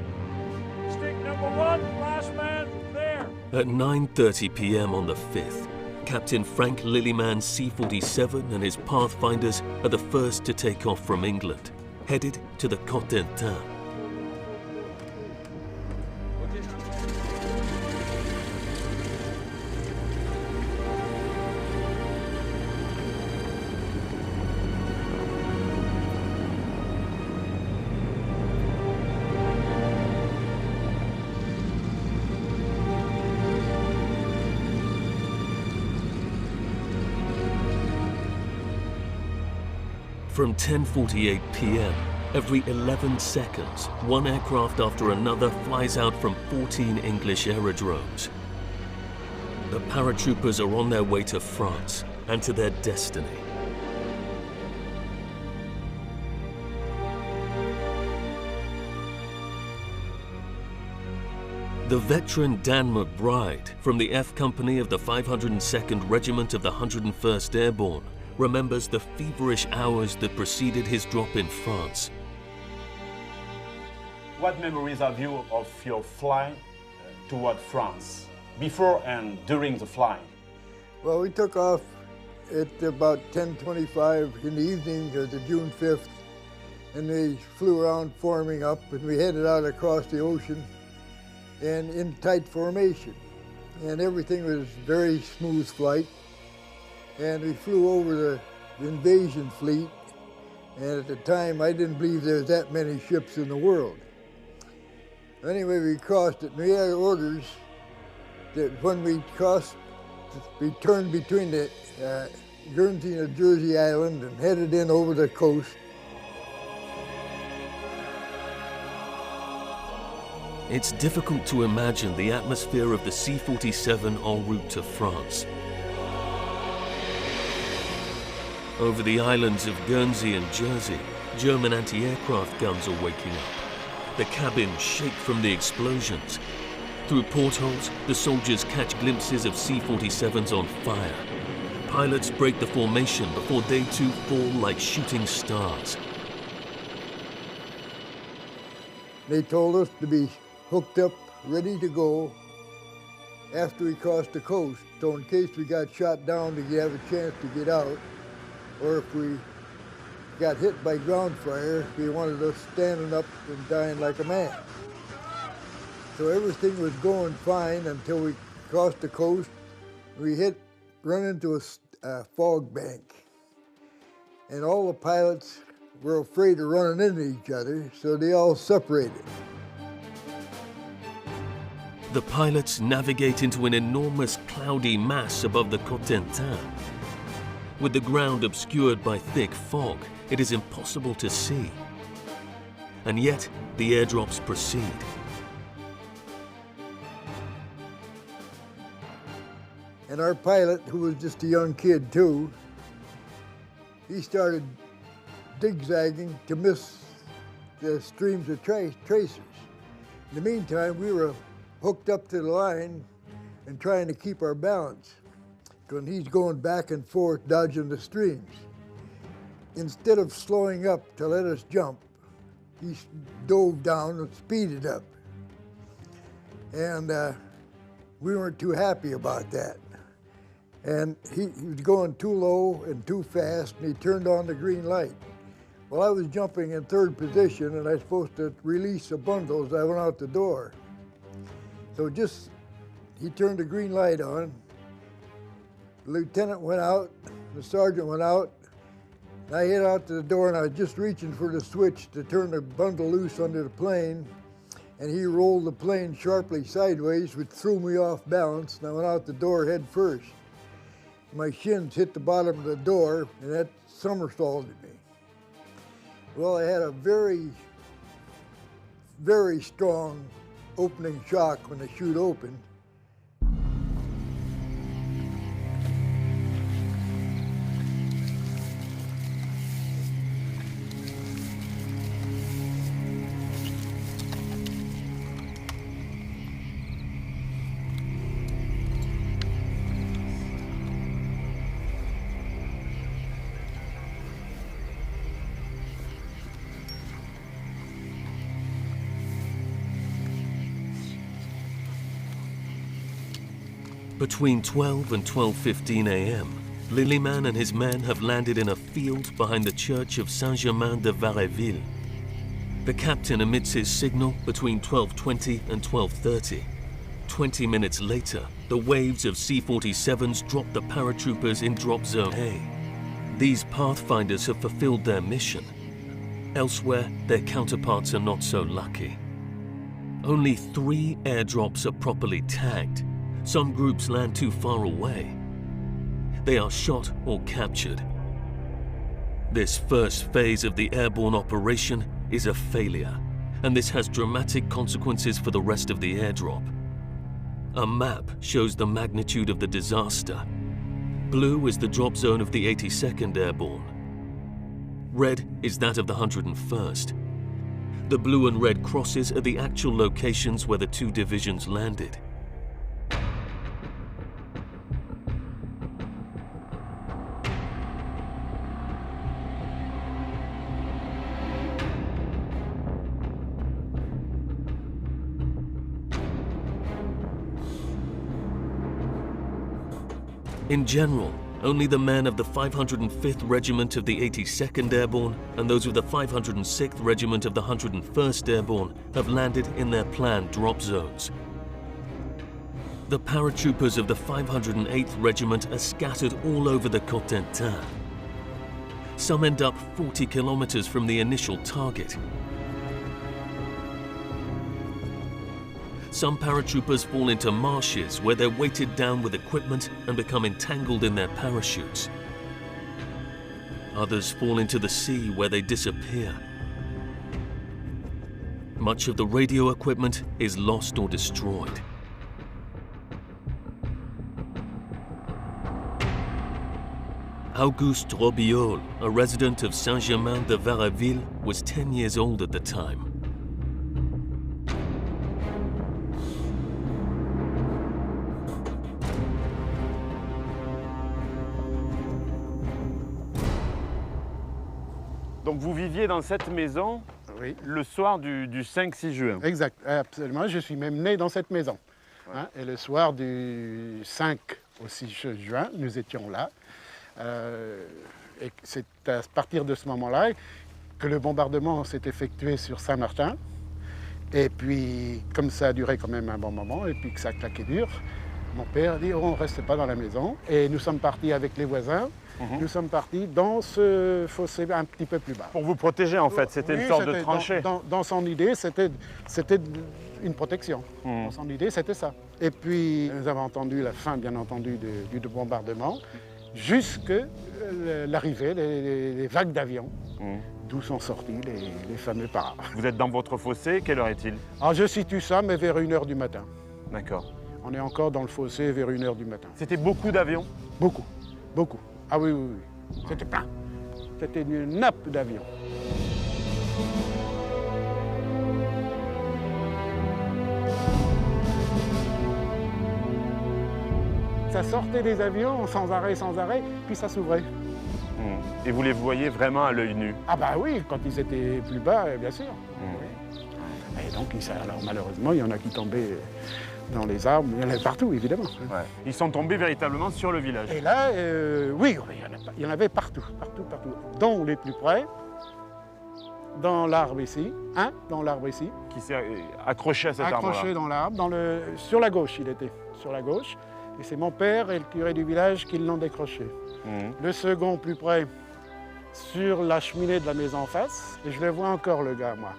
[SPEAKER 8] Stick number one, last man, there.
[SPEAKER 1] At 9:30 p.m. on the 5th, Captain Frank Lillyman's C-47 and his Pathfinders are the first to take off from England, headed to the Cotentin. From 10:48 p.m., every 11 seconds, one aircraft after another flies out from 14 English aerodromes. The paratroopers are on their way to France and to their destiny. The veteran Dan McBride from the F Company of the 502nd Regiment of the 101st Airborne remembers the feverish hours that preceded his drop in France.
[SPEAKER 2] What memories have you of your flight toward France, before and during the flight?
[SPEAKER 11] Well, we took off at about 10:25 in the evening of the June 5th, and we flew around forming up, and we headed out across the ocean and in tight formation. And everything was very smooth flight. And we flew over the invasion fleet, and at the time I didn't believe there was that many ships in the world. Anyway, we crossed it, and we had orders that when we crossed, we turned between the Guernsey and Jersey Island and headed in over the coast.
[SPEAKER 1] It's difficult to imagine the atmosphere of the C-47 en route to France. Over the islands of Guernsey and Jersey, German anti-aircraft guns are waking up. The cabins shake from the explosions. Through portholes, the soldiers catch glimpses of C-47s on fire. Pilots break the formation before they too fall like shooting stars.
[SPEAKER 11] They told us to be hooked up, ready to go after we crossed the coast, so in case we got shot down to have a chance to get out, or if we got hit by ground fire, they wanted us standing up and dying like a man. So everything was going fine until we crossed the coast. We run into a fog bank. And all the pilots were afraid of running into each other, so they all separated.
[SPEAKER 1] The pilots navigate into an enormous cloudy mass above the Cotentin. With the ground obscured by thick fog, it is impossible to see. And yet, the airdrops proceed.
[SPEAKER 11] And our pilot, who was just a young kid too, he started zigzagging to miss the streams of tracers. In the meantime, we were hooked up to the line and trying to keep our balance. When he's going back and forth, dodging the streams. Instead of slowing up to let us jump, he dove down and speeded up. And we weren't too happy about that. And he was going too low and too fast, and he turned on the green light. Well, I was jumping in third position, and I was supposed to release the bundle as I went out the door. So he turned the green light on. The lieutenant went out, the sergeant went out, and I hit out to the door, and I was just reaching for the switch to turn the bundle loose under the plane, and he rolled the plane sharply sideways, which threw me off balance, and I went out the door head first. My shins hit the bottom of the door, and that somersaulted me. Well, I had a very, very strong opening shock when the chute opened.
[SPEAKER 1] Between 12 and 12:15 a.m., Lillyman and his men have landed in a field behind the church of Saint-Germain-de-Vareville. The captain emits his signal between 12:20 and 12:30. 20 minutes later, the waves of C-47s drop the paratroopers in drop zone A. These Pathfinders have fulfilled their mission. Elsewhere, their counterparts are not so lucky. Only 3 airdrops are properly tagged. Some groups land too far away. They are shot or captured. This first phase of the airborne operation is a failure, and this has dramatic consequences for the rest of the airdrop. A map shows the magnitude of the disaster. Blue is the drop zone of the 82nd Airborne. Red is that of the 101st. The blue and red crosses are the actual locations where the 2 divisions landed. In general, only the men of the 505th Regiment of the 82nd Airborne and those of the 506th Regiment of the 101st Airborne have landed in their planned drop zones. The paratroopers of the 508th Regiment are scattered all over the Cotentin. Some end up 40 kilometers from the initial target. Some paratroopers fall into marshes where they're weighted down with equipment and become entangled in their parachutes. Others fall into the sea where they disappear. Much of the radio equipment is lost or destroyed. Auguste Robiol, a resident of Saint-Germain-de-Vareville, was 10 years old at the time.
[SPEAKER 2] Donc vous viviez dans cette maison le soir du 5-6 juin.
[SPEAKER 12] Exact, absolument. Je suis même né dans cette maison. Hein, et le soir du 5 au 6 juin, nous étions là. Et c'est à partir de ce moment-là que le bombardement s'est effectué sur Saint-Martin. Et puis, comme ça a duré quand même un bon moment, et puis que ça a claqué dur, mon père a dit on ne reste pas dans la maison. Et nous sommes partis avec les voisins. Nous sommes partis dans ce fossé un petit peu plus bas.
[SPEAKER 2] Pour vous protéger en fait, c'était une sorte de tranchée.
[SPEAKER 12] Dans son idée, c'était une protection. Dans son idée, c'était ça. Et puis, nous avons entendu la fin, bien entendu, du bombardement, jusque l'arrivée des vagues d'avions, d'où sont sortis les fameux paras.
[SPEAKER 2] Vous êtes dans votre fossé, quelle heure est-il?
[SPEAKER 12] Alors, je situe ça, mais vers 1h du matin.
[SPEAKER 2] D'accord.
[SPEAKER 12] On est encore dans le fossé vers 1h du matin.
[SPEAKER 2] C'était beaucoup d'avions?
[SPEAKER 12] Beaucoup, beaucoup. Ah oui, oui, oui. C'était plein. C'était une nappe d'avions. Ça sortait des avions sans arrêt, puis ça s'ouvrait.
[SPEAKER 2] Et vous les voyez vraiment à l'œil nu?
[SPEAKER 12] Ah bah oui, quand ils étaient plus bas, bien sûr. Oui. Et donc, alors, malheureusement, il y en a qui tombaient dans les arbres, il y en avait partout, évidemment.
[SPEAKER 2] Ouais. Ils sont tombés véritablement sur le village?
[SPEAKER 12] Et là, oui, il y en avait partout, partout. Dont les plus près, dans l'arbre ici, dans l'arbre ici.
[SPEAKER 2] Qui s'est accroché à cet arbre-là?
[SPEAKER 12] Accroché dans l'arbre, sur la gauche il était, sur la gauche. Et c'est mon père et le curé du village qui l'ont décroché. Le second plus près, sur la cheminée de la maison en face. Et je le vois encore, le gars, moi.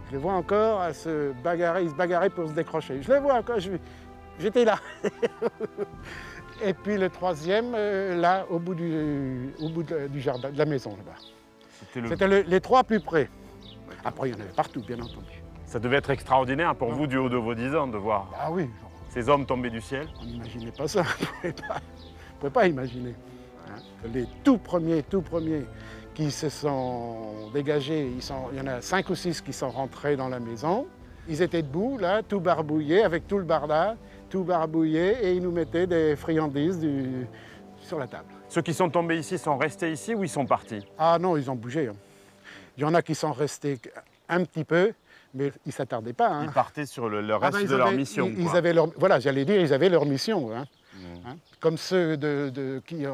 [SPEAKER 12] Je le vois encore à se bagarrer pour se décrocher. Je le vois encore, j'étais là. Et puis le troisième, là, au bout du jardin, de la maison, là-bas. C'était les trois plus près. Après, il y en avait partout, bien entendu.
[SPEAKER 2] Ça devait être extraordinaire pour vous, du haut de vos 10 ans, de voir ces hommes tomber du ciel?
[SPEAKER 12] On n'imaginait pas ça, on ne pouvait pas imaginer. Les tout premiers qui se sont dégagés, il y en a 5 ou 6 qui sont rentrés dans la maison. Ils étaient debout, là, tout barbouillés, avec tout le barda, tout barbouillé, et ils nous mettaient des friandises sur la table.
[SPEAKER 2] Ceux qui sont tombés ici sont restés ici ou ils sont partis?
[SPEAKER 12] Ah non, ils ont bougé. Il y en a qui sont restés un petit peu, mais ils ne s'attardaient pas.
[SPEAKER 2] Ils partaient sur le reste de leur mission.
[SPEAKER 12] Ils avaient voilà, j'allais dire, ils avaient leur mission. Comme ceux qui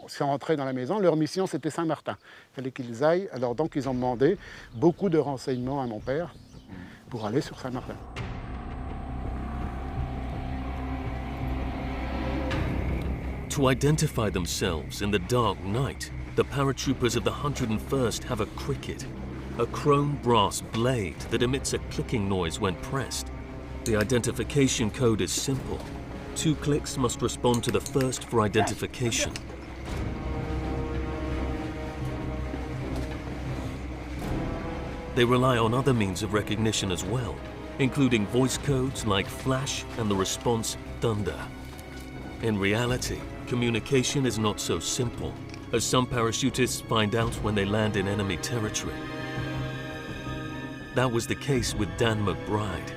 [SPEAKER 12] sont rentrés dans la maison, leur mission c'était Saint-Martin. Il fallait qu'ils aillent, alors donc ils ont demandé beaucoup de renseignements à mon père pour aller sur Saint-Martin.
[SPEAKER 1] To identify themselves in the dark night, the paratroopers of the 101st have a cricket, a chrome brass blade that emits a clicking noise when pressed. The identification code is simple. 2 clicks must respond to the first for identification. They rely on other means of recognition as well, including voice codes like flash and the response thunder. In reality, communication is not so simple, as some parachutists find out when they land in enemy territory. That was the case with Dan McBride.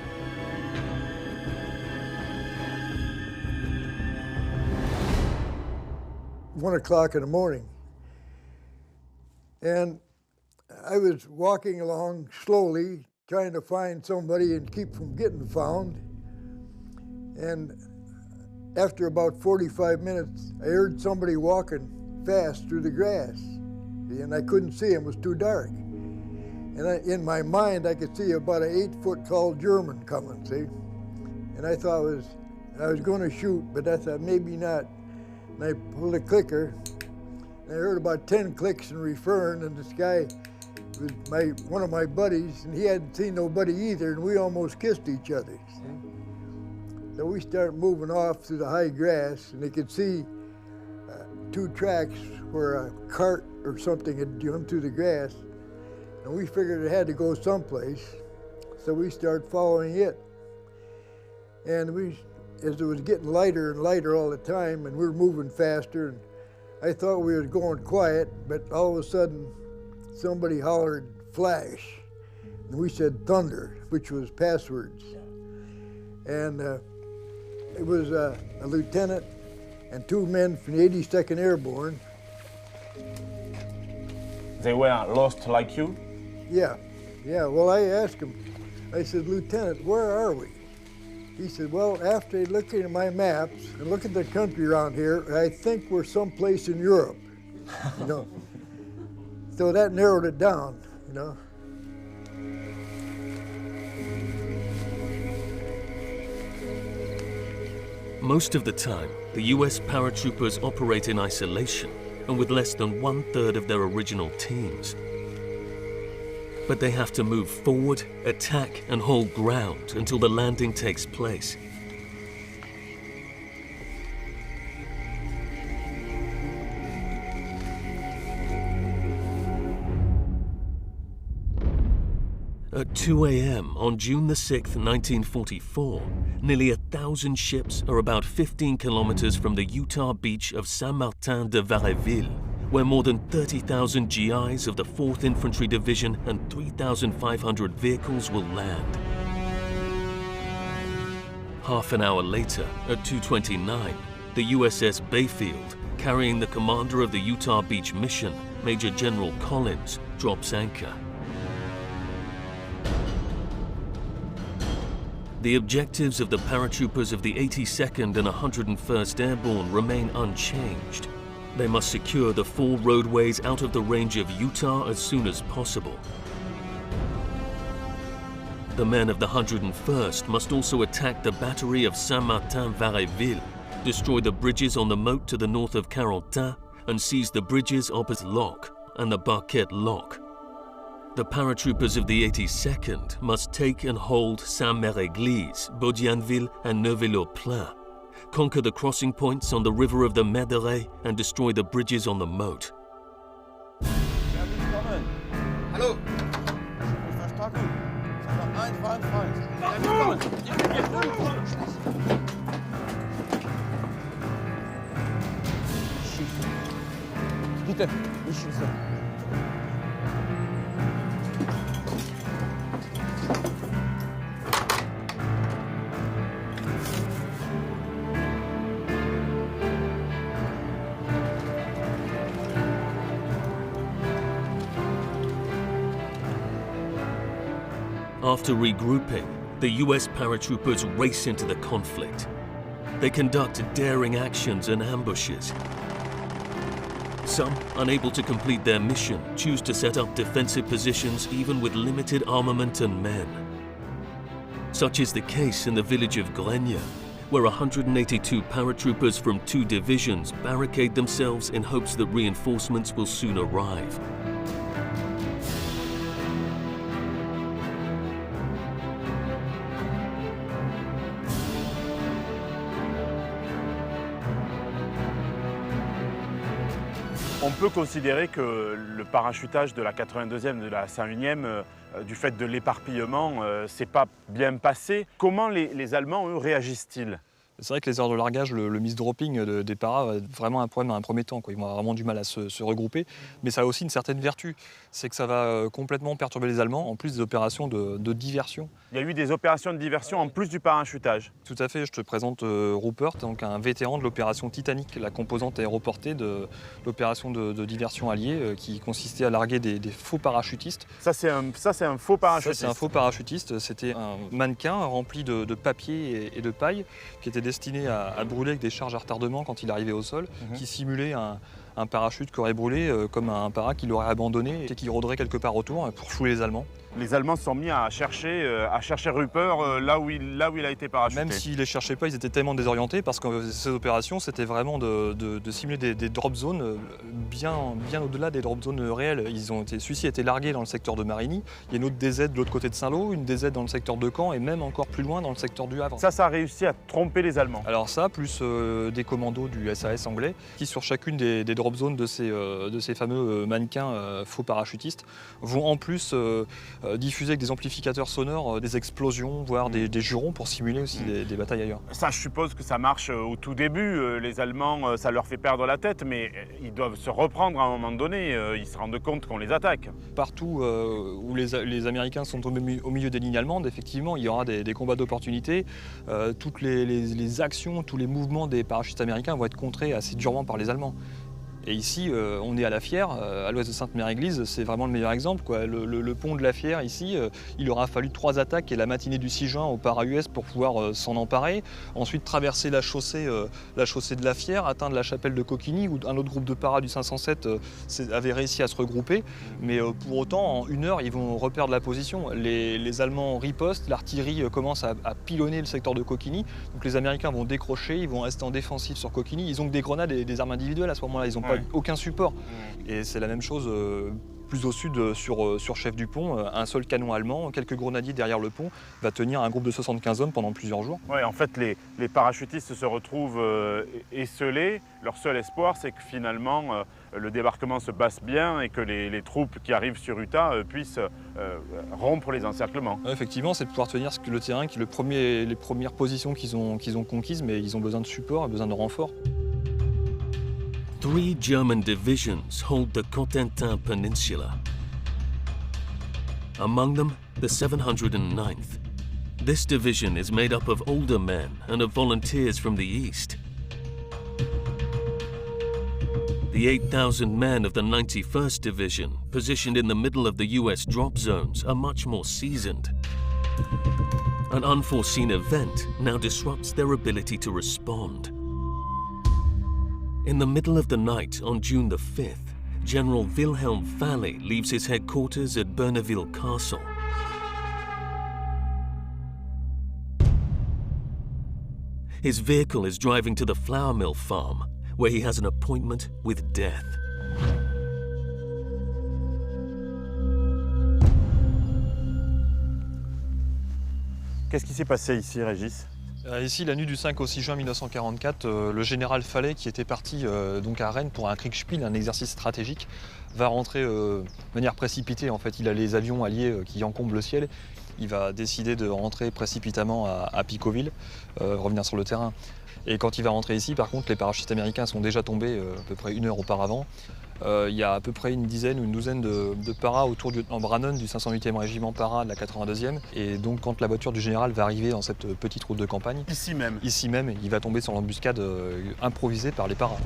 [SPEAKER 11] One o'clock in the morning, and I was walking along slowly, trying to find somebody and keep from getting found. And after about 45 minutes, I heard somebody walking fast through the grass, and I couldn't see him, it was too dark. And in my mind, I could see about an 8-foot tall German coming, see? And I thought I was going to shoot, but I thought maybe not. And I pulled a clicker, and I heard about 10 clicks and referring, and this guy was one of my buddies, and he hadn't seen nobody either, and we almost kissed each other. See? So we started moving off through the high grass, and they could see 2 tracks where a cart or something had jumped through the grass, and we figured it had to go someplace, so we started following it. And as it was getting lighter and lighter all the time, and we were moving faster, and I thought we were going quiet, but all of a sudden, somebody hollered, "Flash," and we said "thunder," which was passwords. And it was a lieutenant and 2 men from the 82nd Airborne.
[SPEAKER 2] They were lost like you?
[SPEAKER 11] Yeah. Well, I asked him, I said, "Lieutenant, where are we?" He said, "Well, after looking at my maps and looking at the country around here, I think we're someplace in Europe." You know. So that narrowed it down, you know.
[SPEAKER 1] Most of the time, the US paratroopers operate in isolation and with less than 1/3 of their original teams. But they have to move forward, attack, and hold ground until the landing takes place. At 2 a.m. on June the 6th, 1944, nearly 1,000 ships are about 15 kilometers from the Utah beach of Saint-Martin-de-Vareville, where more than 30,000 GIs of the 4th Infantry Division and 3,500 vehicles will land. Half an hour later, at 2:29, the USS Bayfield, carrying the commander of the Utah Beach mission, Major General Collins, drops anchor. The objectives of the paratroopers of the 82nd and 101st Airborne remain unchanged. They must secure the 4 roadways out of the range of Utah as soon as possible. The men of the 101st must also attack the battery of Saint-Martin-Vareville, destroy the bridges on the moat to the north of Carentan, and seize the bridges opposite Lock and the Barquette Lock. The paratroopers of the 82nd must take and hold Saint-Mère-Église, Baudianville, and Neuville-au-Plain, conquer the crossing points on the river of the Méderet, and destroy the bridges on the moat.
[SPEAKER 13] Hallo! Verstanden? 1, Bitte, nicht schießen.
[SPEAKER 1] After regrouping, the US paratroopers race into the conflict. They conduct daring actions and ambushes. Some, unable to complete their mission, choose to set up defensive positions even with limited armament and men. Such is the case in the village of Grenier, where 182 paratroopers from 2 divisions barricade themselves in hopes that reinforcements will soon arrive.
[SPEAKER 2] On peut considérer que le parachutage de la 82e et de la 101e, du fait de l'éparpillement, s'est pas bien passé. Comment les Allemands, eux, réagissent-ils ?
[SPEAKER 3] C'est vrai que les heures de largage, le misdropping des paras va être vraiment un problème dans un premier temps, quoi. Ils vont avoir vraiment du mal à se regrouper, mais ça a aussi une certaine vertu, c'est que ça va complètement perturber les Allemands, en plus des opérations de diversion.
[SPEAKER 2] Il y a eu des opérations de diversion en plus du parachutage.
[SPEAKER 3] Tout à fait, je te présente Rupert, donc un vétéran de l'opération Titanic, la composante aéroportée de l'opération de diversion alliée qui consistait à larguer des faux parachutistes.
[SPEAKER 2] Ça c'est un faux parachutiste.
[SPEAKER 3] Ça c'est un faux parachutiste, c'était un mannequin rempli de papier et de paille qui était destiné à brûler avec des charges à retardement quand il arrivait au sol, qui simulait un parachute qui aurait brûlé comme un para qu'il aurait abandonné et qui rôderait quelque part autour pour fouler les Allemands.
[SPEAKER 2] Les Allemands se sont mis à chercher Rupert là où il a été parachuté.
[SPEAKER 3] Même s'ils ne les cherchaient pas, ils étaient tellement désorientés parce que ces opérations, c'était vraiment de simuler des drop zones bien au-delà des drop zones réelles. Celui-ci a été largué dans le secteur de Marigny. Il y a une autre DZ de l'autre côté de Saint-Lô, une DZ dans le secteur de Caen et même encore plus loin dans le secteur du Havre.
[SPEAKER 2] Ça a réussi à tromper les Allemands.
[SPEAKER 3] Alors ça, plus des commandos du SAS anglais qui, sur chacune des drop zones de ces fameux mannequins faux parachutistes, vont en plus diffuser avec des amplificateurs sonores des explosions, voire des jurons pour simuler aussi des batailles ailleurs.
[SPEAKER 2] Ça, je suppose que ça marche au tout début. Les Allemands, ça leur fait perdre la tête, mais ils doivent se reprendre à un moment donné. Ils se rendent compte qu'on les attaque.
[SPEAKER 3] Partout où les Américains sont au milieu des lignes allemandes, effectivement, il y aura des combats d'opportunité. Toutes les actions, tous les mouvements des parachutistes américains vont être contrés assez durement par les Allemands. Et ici, on est à la Fière, à l'ouest de Sainte-Mère-Église, c'est vraiment le meilleur exemple, quoi. Le pont de la Fière, ici, il aura fallu 3 attaques et la matinée du 6 juin au para-US pour pouvoir s'en emparer. Ensuite, traverser la chaussée de la Fière, atteindre la chapelle de Coquigny, où un autre groupe de para du 507 avait réussi à se regrouper. Mais pour autant, en 1 heure, ils vont reperdre la position. Les Allemands ripostent, l'artillerie commence à pilonner le secteur de Coquigny. Donc les Américains vont décrocher, ils vont rester en défensive sur Coquigny. Ils ont que des grenades et des armes individuelles à ce moment-là, ils n'ont pas aucun support. Et c'est la même chose plus au sud sur Chef du Pont, un seul canon allemand, quelques grenadiers derrière le pont, va tenir un groupe de 75 hommes pendant plusieurs jours.
[SPEAKER 2] Ouais, en fait, les parachutistes se retrouvent esselés. Leur seul espoir, c'est que finalement, le débarquement se passe bien et que les troupes qui arrivent sur Utah puissent rompre les encerclements.
[SPEAKER 3] Ouais, effectivement, c'est de pouvoir tenir le terrain, les premières positions qu'ils ont conquises, mais ils ont besoin de support, besoin de renforts.
[SPEAKER 1] 3 German divisions hold the Cotentin Peninsula. Among them, the 709th. This division is made up of older men and of volunteers from the east. The 8,000 men of the 91st Division, positioned in the middle of the US drop zones, are much more seasoned. An unforeseen event now disrupts their ability to respond. In the middle of the night on June the 5th, General Wilhelm Phare leaves his headquarters at Berneville Castle. His vehicle is driving to the flour mill farm, where he has an appointment with death.
[SPEAKER 2] Qu'est-ce qui s'est passé ici, Régis?
[SPEAKER 3] Ici, la nuit du 5 au 6 juin 1944, le général Phare, qui était parti donc à Rennes pour un Kriegspiel, un exercice stratégique, va rentrer de manière précipitée. En fait, il a les avions alliés qui encombrent le ciel. Il va décider de rentrer précipitamment à Picauville, revenir sur le terrain. Et quand il va rentrer ici, par contre, les parachutistes américains sont déjà tombés à peu près 1 heure auparavant. Il y a à peu près une dizaine ou une douzaine de paras autour du lieutenant Brannon du 508e régiment para de la 82e. Et donc quand la voiture du général va arriver dans cette petite route de campagne,
[SPEAKER 2] ici même,
[SPEAKER 3] il va tomber sur l'embuscade improvisée par les paras.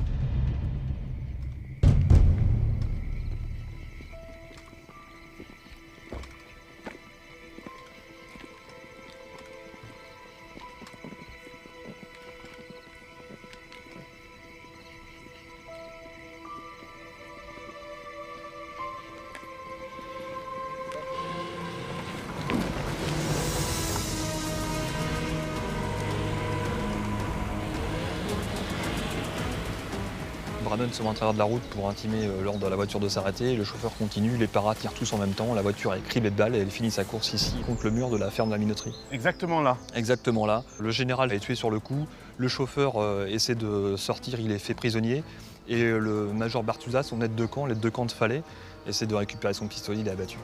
[SPEAKER 3] Brannon se met en travers de la route pour intimer l'ordre à la voiture de s'arrêter. Le chauffeur continue, les paras tirent tous en même temps. La voiture est criblée de balles et elle finit sa course ici contre le mur de la ferme de la minoterie.
[SPEAKER 2] Exactement là.
[SPEAKER 3] Exactement là. Le général est tué sur le coup. Le chauffeur essaie de sortir, il est fait prisonnier. Et le major Barthusa, son aide de camp de Phare, essaie de récupérer son pistolet, il est abattu.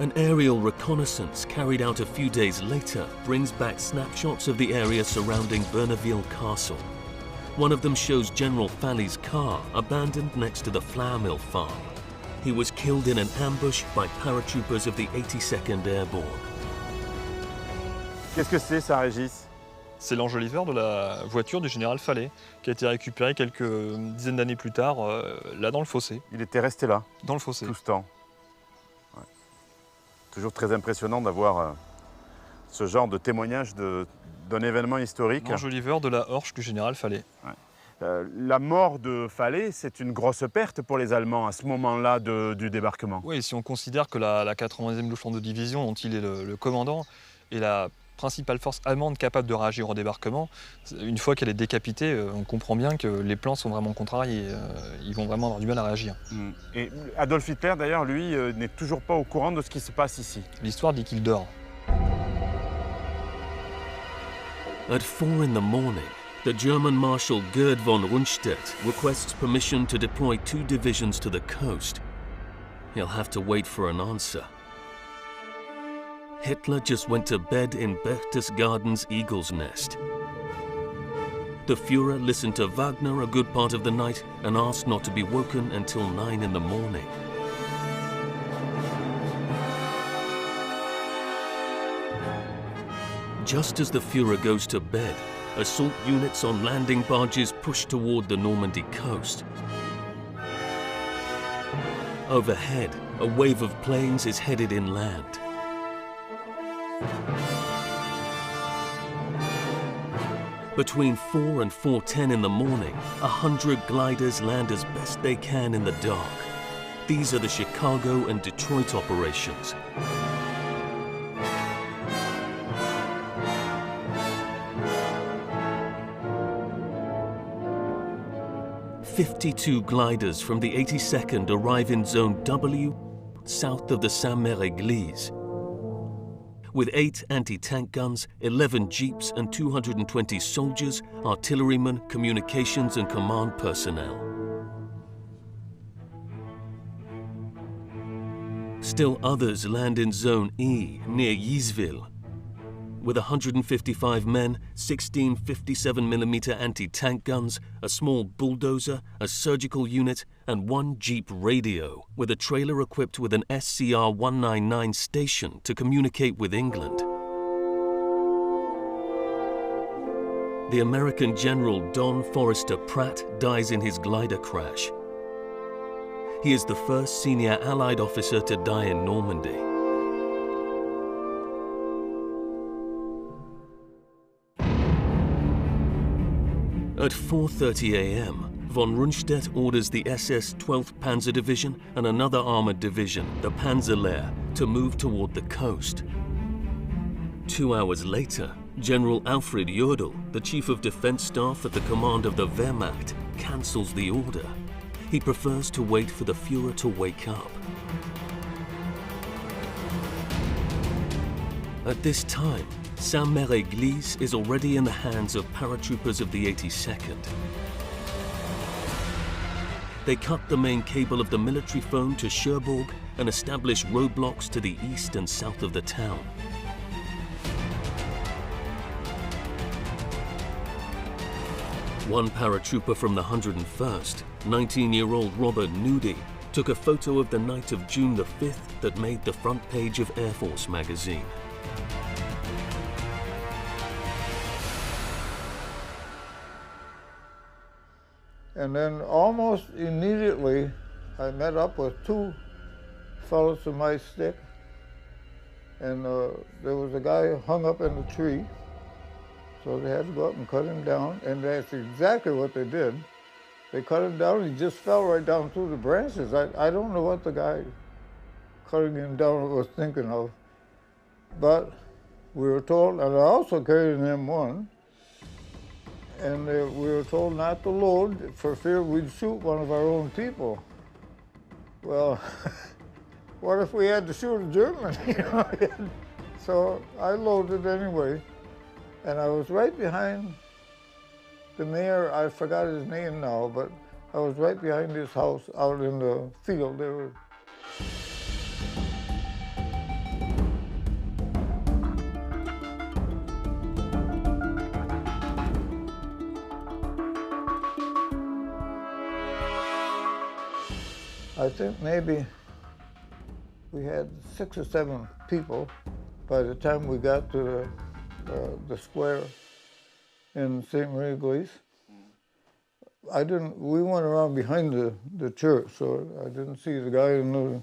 [SPEAKER 1] An aerial reconnaissance carried out a few days later brings back snapshots of the area surrounding Berneville Castle. One of them shows General Phare's car abandoned next to the flour mill farm. He was killed in an ambush by paratroopers of the 82nd Airborne.
[SPEAKER 2] Qu'est-ce que c'est ça, Régis?
[SPEAKER 3] C'est l'enjoliveur de la voiture du général Phare, qui a été récupéré quelques dizaines d'années plus tard, là dans le fossé.
[SPEAKER 2] Il était resté là?
[SPEAKER 3] Dans le fossé.
[SPEAKER 2] Tout ce temps. Ouais. Toujours très impressionnant d'avoir ce genre de témoignage d'un événement historique.
[SPEAKER 3] L'enjoliveur de la Horche du général Phare.
[SPEAKER 2] Ouais. La mort de Phare, c'est une grosse perte pour les Allemands à ce moment-là du débarquement.
[SPEAKER 3] Oui, si on considère que la 80e Luftwaffe de division, dont il est le commandant, est la principale force allemande capable de réagir au débarquement, une fois qu'elle est décapitée, on comprend bien que les plans sont vraiment contrariés. Ils vont vraiment avoir du mal à réagir.
[SPEAKER 2] Et Adolf Hitler, d'ailleurs, lui, n'est toujours pas au courant de ce qui se passe ici.
[SPEAKER 3] L'histoire dit qu'il dort.
[SPEAKER 1] At 4 in the morning, the German Marshal Gerd von Rundstedt requests permission to deploy 2 divisions to the coast. He'll have to wait for an answer. Hitler just went to bed in Berchtesgaden's Eagle's Nest. The Führer listened to Wagner a good part of the night and asked not to be woken until 9 in the morning. Just as the Führer goes to bed, assault units on landing barges push toward the Normandy coast. Overhead, a wave of planes is headed inland. Between 4 and 4:10 in the morning, 100 gliders land as best they can in the dark. These are the Chicago and Detroit operations. "52 gliders from the 82nd arrive in Zone W, south of the Saint-Mère-Église. With 8 anti-tank guns, 11 jeeps and 220 soldiers, artillerymen, communications and command personnel. Still others land in Zone E, near Yesville. With 155 men, 16 57mm anti-tank guns, a small bulldozer, a surgical unit, and 1 Jeep radio, with a trailer equipped with an SCR-199 station to communicate with England. the American General Don Forrester Pratt dies in his glider crash. He is the first senior Allied officer to die in Normandy. At 4:30 a.m., von Rundstedt orders the SS 12th Panzer Division and another armored division, the Panzerlehr, to move toward the coast. 2 hours later, General Alfred Jodl, the Chief of Defense Staff at the command of the Wehrmacht, cancels the order. He prefers to wait for the Führer to wake up. At this time, Saint-Mère-Église is already in the hands of paratroopers of the 82nd. They cut the main cable of the military phone to Cherbourg and establish roadblocks to the east and south of the town. One paratrooper from the 101st, 19-year-old Robert Nudi, took a photo of the night of June the 5th that made the front page of Air Force magazine.
[SPEAKER 11] And then almost immediately, I met up with two fellows to my stick, and there was a guy hung up in a tree, so they had to go up and cut him down, and that's exactly what they did. They cut him down, and he just fell right down through the branches. I don't know what the guy cutting him down was thinking of, but we were told, and I also carried an M1, and we were told not to load for fear we'd shoot one of our own people. Well, what if we had to shoot a German? You know? So I loaded anyway, and I was right behind the mayor. I forgot his name now, but I was right behind his house out in the field. They were. I think maybe we had 6 or 7 people by the time we got to the square in St. Marie-Église. We went around behind the church, so I didn't see the guy in the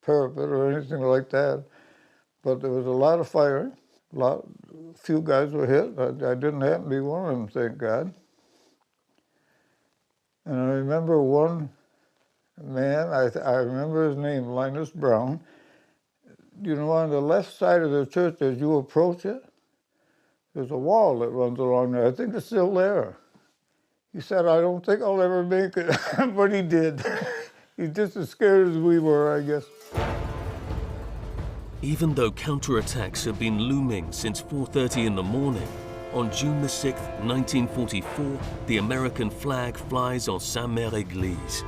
[SPEAKER 11] parapet or anything like that. But there was a lot of firing. Few guys were hit. I didn't happen to be one of them, thank God. And I remember one man, I remember his name, Linus Brown. You know, on the left side of the church as you approach it, there's a wall that runs along there. I think it's still there. He said, I don't think I'll ever make it, but he did. He's just as scared as we were, I guess.
[SPEAKER 1] Even though counterattacks have been looming since 4:30 in the morning, on June the 6th, 1944, the American flag flies on Saint-Mère-Église.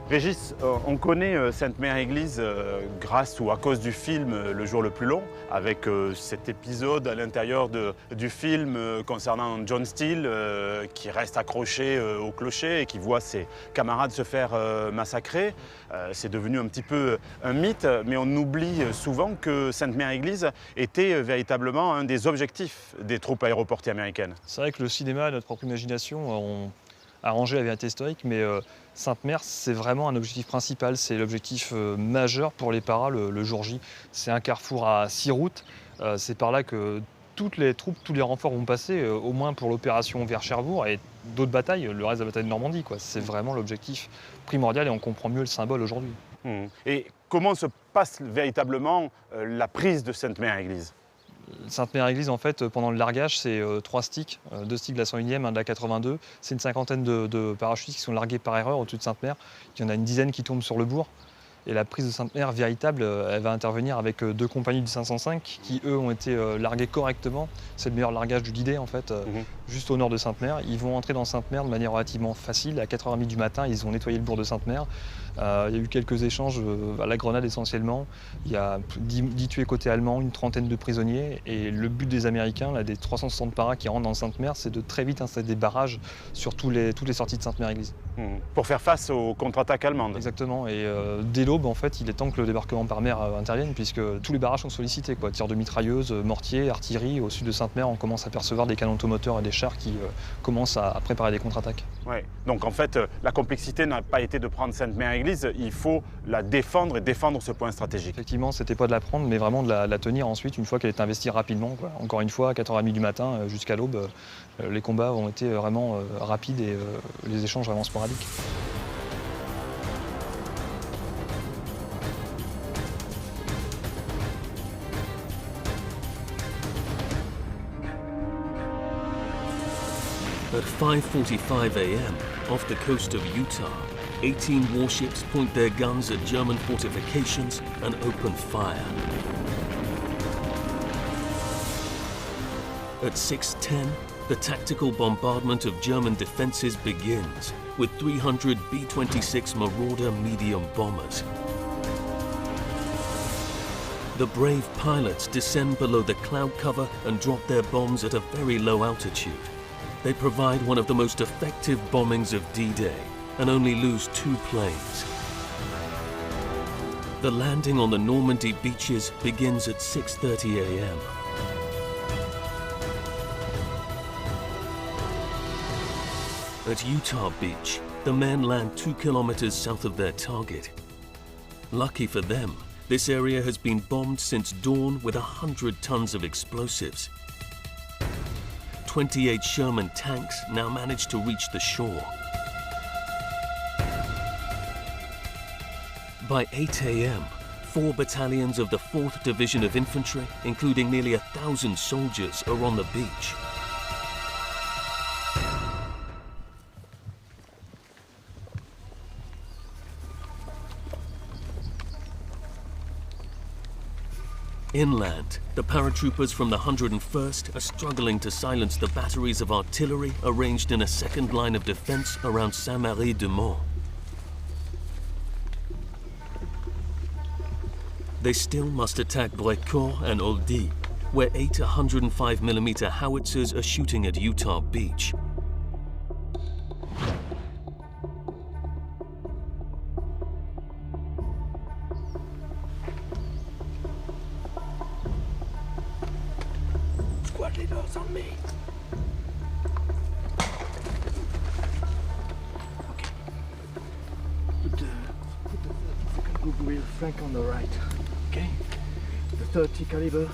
[SPEAKER 2] Régis, on connaît Sainte-Mère-Église grâce ou à cause du film Le jour le plus long, avec cet épisode à l'intérieur du film concernant John Steele qui reste accroché au clocher et qui voit ses camarades se faire massacrer. C'est devenu un petit peu un mythe, mais on oublie souvent que Sainte-Mère-Église était véritablement un des objectifs des troupes aéroportées américaines.
[SPEAKER 3] C'est vrai que le cinéma, notre propre imagination, ont arrangé la vérité historique, mais Sainte-Mère, c'est vraiment un objectif principal, c'est l'objectif majeur pour les paras le jour J. C'est un carrefour à 6 routes, c'est par là que toutes les troupes, tous les renforts vont passer, au moins pour l'opération vers Cherbourg et d'autres batailles, le reste de la bataille de Normandie. C'est vraiment l'objectif primordial et on comprend mieux le symbole aujourd'hui.
[SPEAKER 2] Et comment se passe véritablement la prise de Sainte-Mère-Église ?
[SPEAKER 3] Sainte-Mère-Église, en fait, pendant le largage, c'est 3 sticks, 2 sticks de la 101e, 1 de la 82. C'est une cinquantaine de parachutistes qui sont largués par erreur au-dessus de Sainte-Mère. Il y en a une dizaine qui tombent sur le bourg. Et la prise de Sainte-Mère véritable, elle va intervenir avec 2 compagnies du 505 qui, eux, ont été larguées correctement. C'est le meilleur largage du DDay, en fait, juste au nord de Sainte-Mère. Ils vont entrer dans Sainte-Mère de manière relativement facile. À 4h30 du matin, ils ont nettoyé le bourg de Sainte-Mère. Il y a eu quelques échanges à la grenade essentiellement. Il y a 10 tués côté allemand, une trentaine de prisonniers. Et le but des Américains, là, des 360 paras qui rentrent dans Sainte-Mère, c'est de très vite installer des barrages sur toutes les sorties de Sainte-Mère-Église.
[SPEAKER 2] Pour faire face aux contre-attaques allemandes.
[SPEAKER 3] Exactement. Et dès l'aube, en fait, il est temps que le débarquement par mer intervienne, puisque tous les barrages sont sollicités, quoi. Tirs de mitrailleuses, mortiers, artillerie. Au sud de Sainte-Mère, on commence à percevoir des canons automoteurs et des chars qui commencent à préparer des contre-attaques.
[SPEAKER 2] Ouais. Donc en fait, la complexité n'a pas été de prendre Sainte-Mère-Église, il faut la défendre et défendre ce point stratégique.
[SPEAKER 3] Effectivement, c'était pas de la prendre, mais vraiment de la tenir ensuite, une fois qu'elle est investie rapidement, quoi. Encore une fois, à 4h30 du matin jusqu'à l'aube, les combats ont été vraiment rapides et les échanges vraiment sporadiques.
[SPEAKER 1] At 5:45 a.m., off the coast of Utah, 18 warships point their guns at German fortifications and open fire. At 6:10, the tactical bombardment of German defenses begins, with 300 B-26 Marauder medium bombers. The brave pilots descend below the cloud cover and drop their bombs at a very low altitude. They provide one of the most effective bombings of D-Day and only lose 2 planes. The landing on the Normandy beaches begins at 6:30 a.m. At Utah Beach, the men land 2 kilometers south of their target. Lucky for them, this area has been bombed since dawn with 100 tons of explosives. 28 Sherman tanks now manage to reach the shore. By 8 a.m., 4 battalions of the 4th Division of Infantry, including nearly 1,000 soldiers, are on the beach. Inland, the paratroopers from the 101st are struggling to silence the batteries of artillery arranged in a second line of defense around Saint-Marie-de-Mont. They still must attack Brecourt and Oldie, where 8 105mm howitzers are shooting at Utah Beach.
[SPEAKER 13] Squad leaders on me. Okay. Put the second group with flank on the right. Okay. The 30 caliber.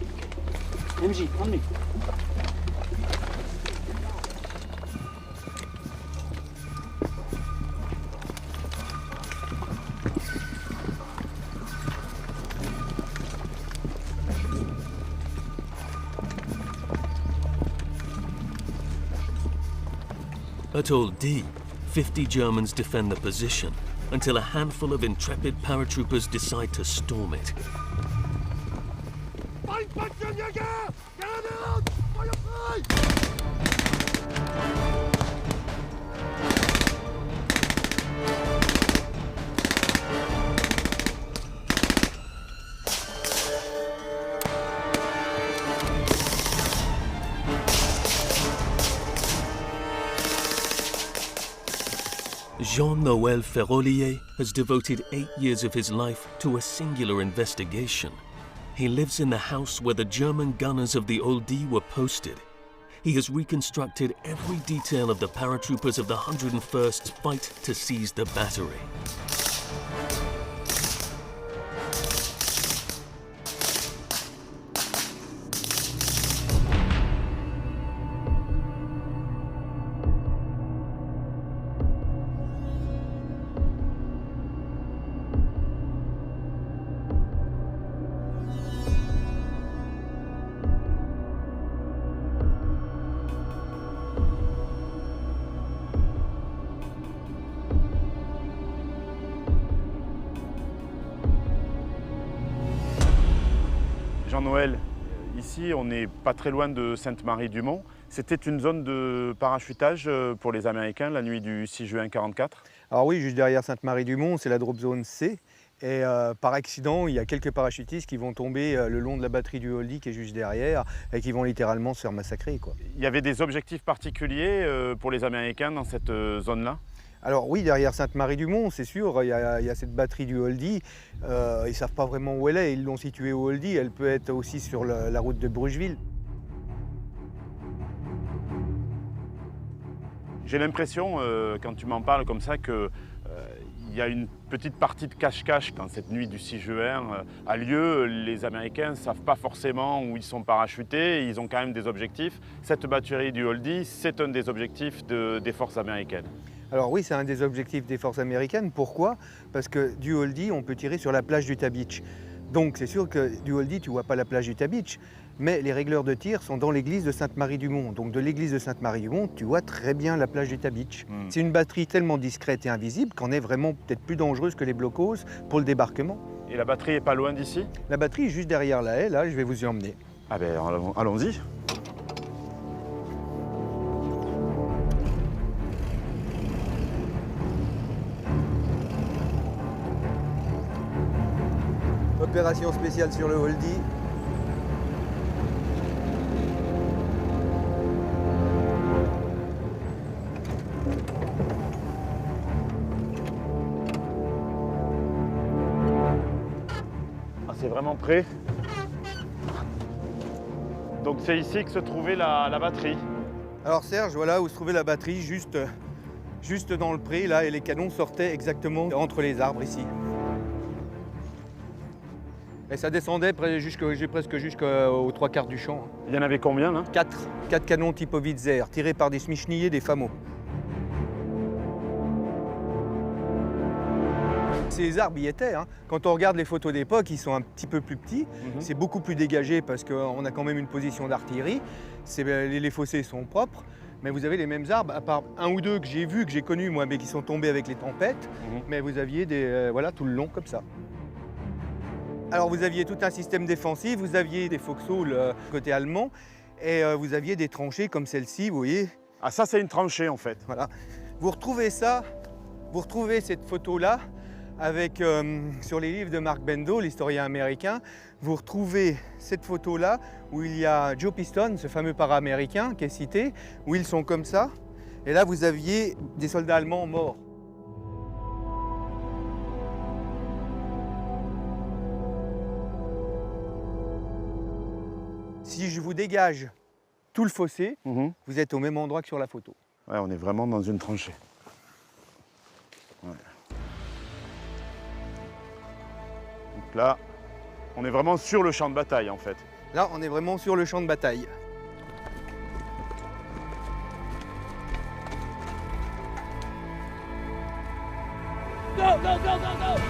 [SPEAKER 13] Okay. MG, on me.
[SPEAKER 1] At Oldie, 50 Germans defend the position until a handful of intrepid paratroopers decide to storm it. Jean-Noël Ferrolier has devoted 8 years of his life to a singular investigation. He lives in the house where the German gunners of the Oldie were posted. He has reconstructed every detail of the paratroopers of the 101st's fight to seize the battery.
[SPEAKER 2] Père Noël, ici, on n'est pas très loin de Sainte-Marie-du-Mont. C'était une zone de parachutage pour les Américains la nuit du 6 juin 1944.
[SPEAKER 14] Alors oui, juste derrière Sainte-Marie-du-Mont, c'est la drop zone C. Et par accident, il y a quelques parachutistes qui vont tomber le long de la batterie du Holdy qui est juste derrière et qui vont littéralement se faire massacrer, quoi.
[SPEAKER 2] Il y avait des objectifs particuliers pour les Américains dans cette zone-là?
[SPEAKER 14] Alors oui, derrière Sainte-Marie-du-Mont, c'est sûr, il y a cette batterie du Holdy. Ils ne savent pas vraiment où elle est, ils l'ont située au Holdy. Elle peut être aussi sur la route de Brugeville.
[SPEAKER 2] J'ai l'impression, quand tu m'en parles comme ça, que il y a une petite partie de cache-cache quand cette nuit du 6 juin a lieu. Les Américains ne savent pas forcément où ils sont parachutés, ils ont quand même des objectifs. Cette batterie du Holdy, c'est un des objectifs des forces américaines.
[SPEAKER 14] Alors oui, c'est un des objectifs des forces américaines. Pourquoi? Parce que du Holdy, on peut tirer sur la plage d'Utah Beach. Donc c'est sûr que du Holdy, tu ne vois pas la plage d'Utah Beach, mais les régleurs de tir sont dans l'église de Sainte-Marie-du-Mont. Donc de l'église de Sainte-Marie-du-Mont, tu vois très bien la plage d'Utah Beach. C'est une batterie tellement discrète et invisible qu'en est vraiment peut-être plus dangereuse que les blocos pour le débarquement.
[SPEAKER 2] Et la batterie est pas loin d'ici?
[SPEAKER 14] La batterie est juste derrière la haie, là, je vais vous y emmener.
[SPEAKER 2] Ah ben allons-y.
[SPEAKER 14] Opération spéciale sur le Holdy.
[SPEAKER 2] Ah, c'est vraiment prêt. Donc c'est ici que se trouvait la batterie.
[SPEAKER 14] Alors Serge, voilà où se trouvait la batterie, juste dans le pré, là, et les canons sortaient exactement entre les arbres ici. Et ça descendait presque jusqu'aux 3/4 du champ.
[SPEAKER 2] Il y en avait combien là?
[SPEAKER 14] 4 canons type Howitzer, tirés par des smichniers, des FAMO. Ces arbres y étaient. Hein. Quand on regarde les photos d'époque, ils sont un petit peu plus petits. C'est beaucoup plus dégagé parce qu'on a quand même une position d'artillerie. Les fossés sont propres. Mais vous avez les mêmes arbres, à part un ou deux que j'ai vus, que j'ai connus moi, mais qui sont tombés avec les tempêtes. Mais vous aviez voilà, tout le long comme ça. Alors vous aviez tout un système défensif, vous aviez des foxholes côté allemand, et vous aviez des tranchées comme celle-ci, vous voyez.
[SPEAKER 2] Ah ça c'est une tranchée en fait.
[SPEAKER 14] Voilà. Vous retrouvez ça, vous retrouvez cette photo-là, avec sur les livres de Mark Bendo, l'historien américain, vous retrouvez cette photo-là, où il y a Joe Piston, ce fameux para-américain qui est cité, où ils sont comme ça, et là vous aviez des soldats allemands morts. Si je vous dégage tout le fossé, vous êtes au même endroit que sur la photo.
[SPEAKER 2] Ouais, on est vraiment dans une tranchée. Ouais. Donc là, on est vraiment sur le champ de bataille en fait.
[SPEAKER 14] Là, on est vraiment sur le champ de bataille.
[SPEAKER 8] Go, go, go, go, go!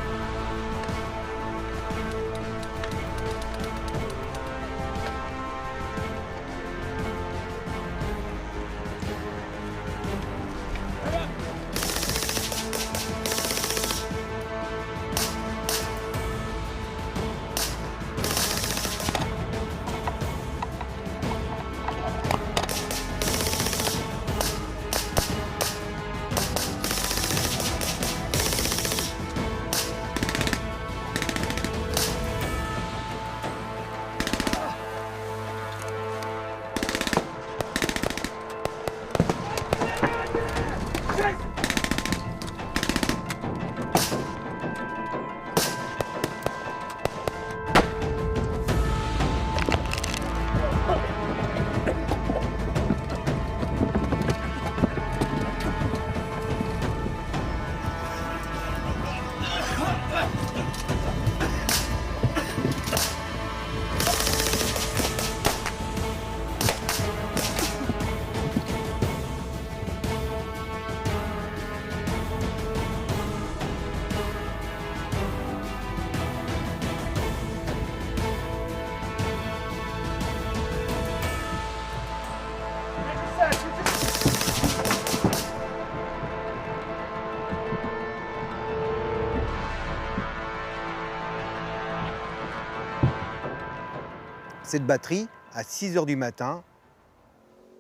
[SPEAKER 14] Cette batterie, à 6 h du matin,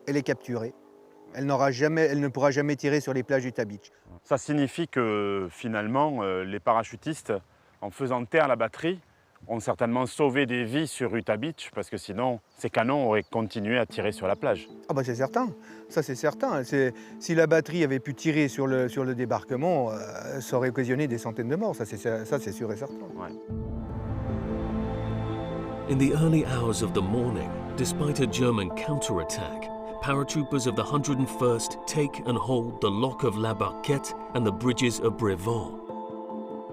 [SPEAKER 14] elle est capturée. Elle ne pourra jamais tirer sur les plages d'Utah Beach.
[SPEAKER 2] Ça signifie que finalement, les parachutistes, en faisant taire la batterie, ont certainement sauvé des vies sur Utah Beach, parce que sinon, ces canons auraient continué à tirer sur la plage.
[SPEAKER 14] Ah bah c'est certain, ça c'est certain. Si la batterie avait pu tirer sur le débarquement, ça aurait occasionné des centaines de morts, ça c'est sûr et certain.
[SPEAKER 2] Ouais.
[SPEAKER 1] In the early hours of the morning, despite a German counterattack, paratroopers of the 101st take and hold the lock of La Barquette and the bridges of Brevant.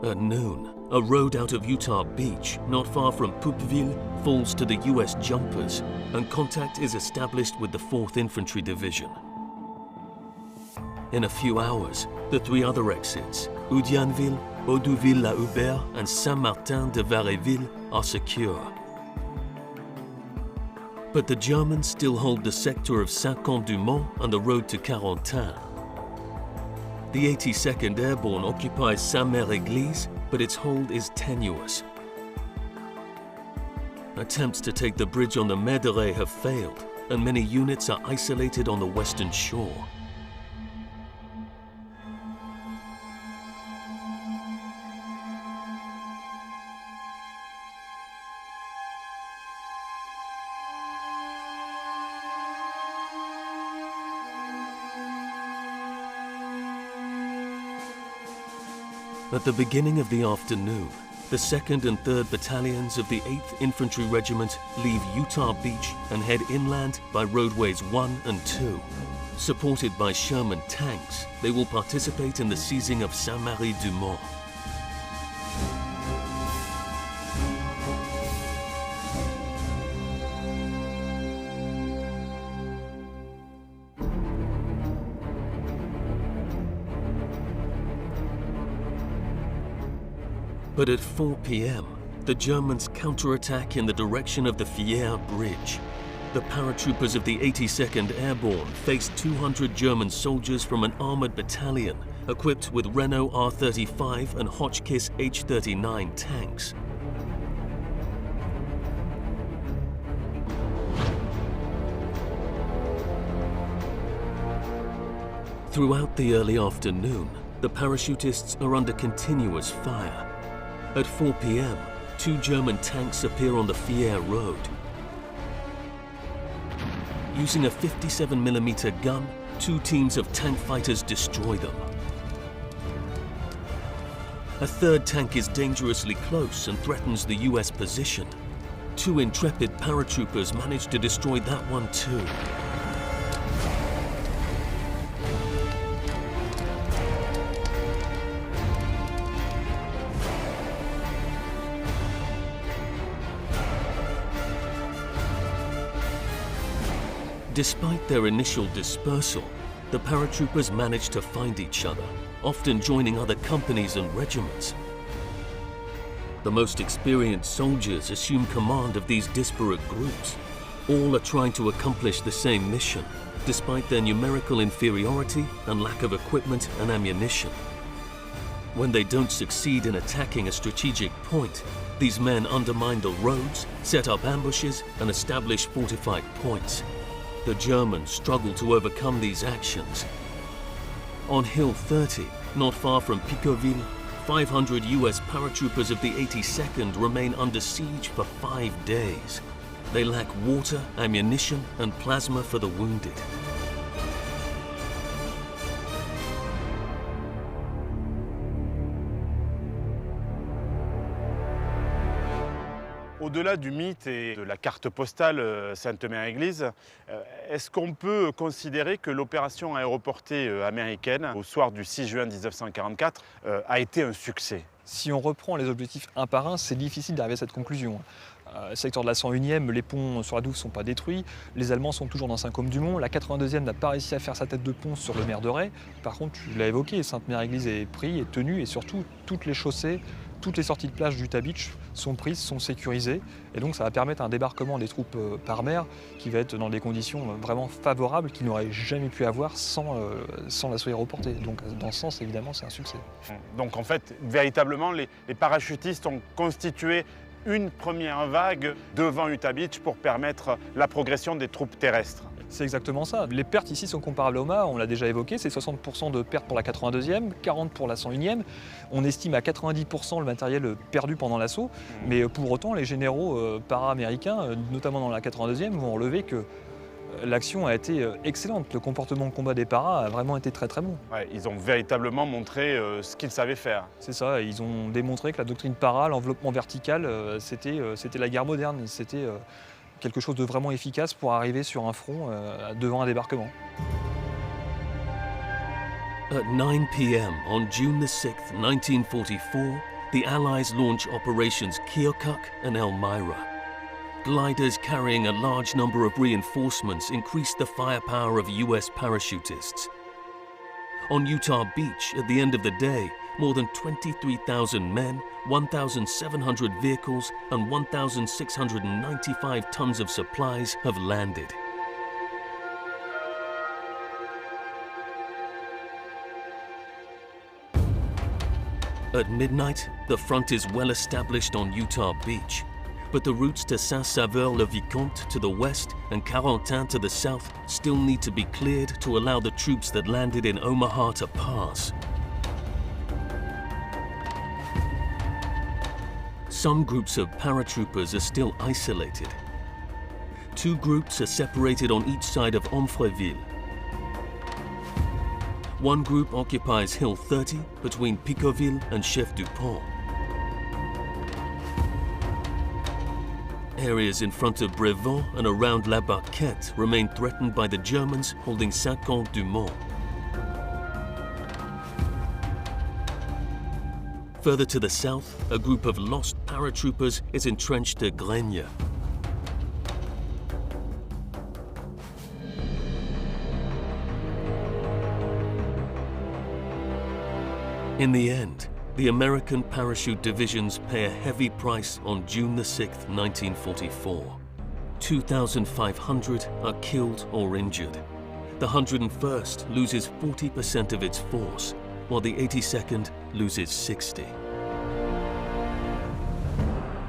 [SPEAKER 1] At noon, a road out of Utah Beach, not far from Poupeville, falls to the US jumpers, and contact is established with the 4th Infantry Division. In a few hours, the 3 other exits, Oudianville, Audouville-la-Hubert, and Saint-Martin-de-Varéville, are secure. But the Germans still hold the sector of Saint-Camp-du-Mont and the road to Carentan. The 82nd Airborne occupies Saint-Mère-Église, but its hold is tenuous. Attempts to take the bridge on the Méderet have failed, and many units are isolated on the western shore. At the beginning of the afternoon, the 2nd and 3rd Battalions of the 8th Infantry Regiment leave Utah Beach and head inland by roadways 1 and 2. Supported by Sherman tanks, they will participate in the seizing of Saint-Marie-du-Mont. But at 4 p.m., the Germans counterattack in the direction of the Phare bridge. The paratroopers of the 82nd Airborne face 200 German soldiers from an armored battalion equipped with Renault R-35 and Hotchkiss H-39 tanks. Throughout the early afternoon, the parachutists are under continuous fire. At 4 p.m., 2 German tanks appear on the Phare road. Using a 57mm gun, 2 teams of tank fighters destroy them. A 3rd tank is dangerously close and threatens the US position. 2 intrepid paratroopers manage to destroy that one too. Despite their initial dispersal, the paratroopers manage to find each other, often joining other companies and regiments. The most experienced soldiers assume command of these disparate groups. All are trying to accomplish the same mission, despite their numerical inferiority and lack of equipment and ammunition. When they don't succeed in attacking a strategic point, these men undermine the roads, set up ambushes, and establish fortified points. The Germans struggle to overcome these actions. On Hill 30, not far from Picauville, 500 US paratroopers of the 82nd remain under siege for 5 days. They lack water, ammunition, and plasma for the wounded.
[SPEAKER 2] Au-delà du mythe et de la carte postale Sainte-Mère-Église, est-ce qu'on peut considérer que l'opération aéroportée américaine, au soir du 6 juin 1944, a été un succès?
[SPEAKER 3] Si on reprend les objectifs un par un, c'est difficile d'arriver à cette conclusion. Secteur de la 101e, les ponts sur la Douve ne sont pas détruits, les Allemands sont toujours dans Saint-Côme-du-Mont, la 82e n'a pas réussi à faire sa tête de pont sur le Méderet. Par contre, tu l'as évoqué, Sainte-Mère-Église est pris, est tenue, et surtout toutes les chaussées, toutes les sorties de plage d'Utah Beach sont prises, sont sécurisées, et donc ça va permettre un débarquement des troupes par mer qui va être dans des conditions vraiment favorables qu'ils n'auraient jamais pu avoir sans l'assaut aéroporté. Donc dans ce sens, évidemment, c'est un succès.
[SPEAKER 2] Donc en fait, véritablement, les parachutistes ont constitué une première vague devant Utah Beach pour permettre la progression des troupes terrestres.
[SPEAKER 3] C'est exactement ça. Les pertes ici sont comparables au MA, on l'a déjà évoqué, c'est 60% de pertes pour la 82e, 40% pour la 101e. On estime à 90% le matériel perdu pendant l'assaut, mais pour autant les généraux para-américains, notamment dans la 82e, vont relever que l'action a été excellente. Le comportement de combat des paras a vraiment été très très bon.
[SPEAKER 2] Ouais, ils ont véritablement montré ce qu'ils savaient faire.
[SPEAKER 3] C'est ça, ils ont démontré que la doctrine para, l'enveloppement vertical, c'était la guerre moderne. C'était quelque chose de vraiment efficace pour arriver sur un front devant un débarquement.
[SPEAKER 1] At 9 p.m. on June the 6th, 1944, the Allies launch operations Keokuk and Elmira. Gliders carrying a large number of reinforcements increased the firepower of US parachutists. On Utah Beach, at the end of the day, more than 23,000 men, 1,700 vehicles, and 1,695 tons of supplies have landed. At midnight, the front is well established on Utah Beach, but the routes to Saint-Sauveur-le-Vicomte to the west and Carentan to the south still need to be cleared to allow the troops that landed in Omaha to pass. Some groups of paratroopers are still isolated. Two groups are separated on each side of Omfreville. One group occupies Hill 30 between Picoville and Chef du Pont. Areas in front of Brevant and around La Barquette remain threatened by the Germans holding Saint-Cont-du-Mont. Further to the south, a group of lost paratroopers is entrenched at Graigne. In the end, the American parachute divisions pay a heavy price on June the 6th, 1944. 2,500 are killed or injured. The 101st loses 40% of its force, while the 82nd loses 60.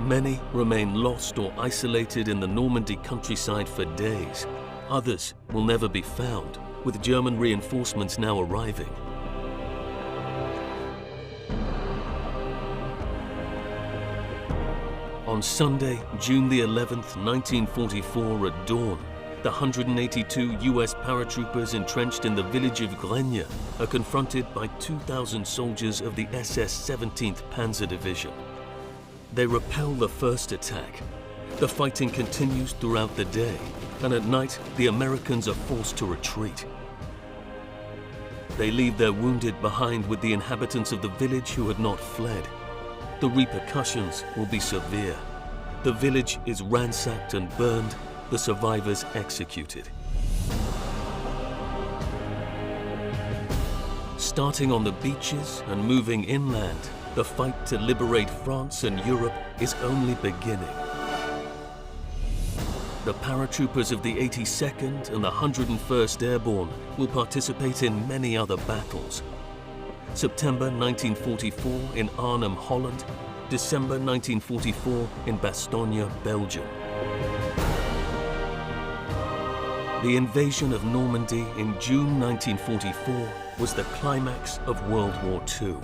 [SPEAKER 1] Many remain lost or isolated in the Normandy countryside for days. Others will never be found, with German reinforcements now arriving. On Sunday, June the 11th, 1944 at dawn, the 182 US paratroopers entrenched in the village of Graigne are confronted by 2,000 soldiers of the SS 17th Panzer Division. They repel the first attack. The fighting continues throughout the day, and at night, the Americans are forced to retreat. They leave their wounded behind with the inhabitants of the village who had not fled. The repercussions will be severe. The village is ransacked and burned, the survivors executed. Starting on the beaches and moving inland, the fight to liberate France and Europe is only beginning. The paratroopers of the 82nd and the 101st Airborne will participate in many other battles. September 1944 in Arnhem, Holland, December 1944 in Bastogne, Belgium. The invasion of Normandy in June 1944 was the climax of World War II.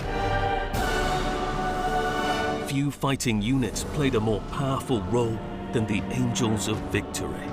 [SPEAKER 1] Few fighting units played a more powerful role than the Angels of Victory.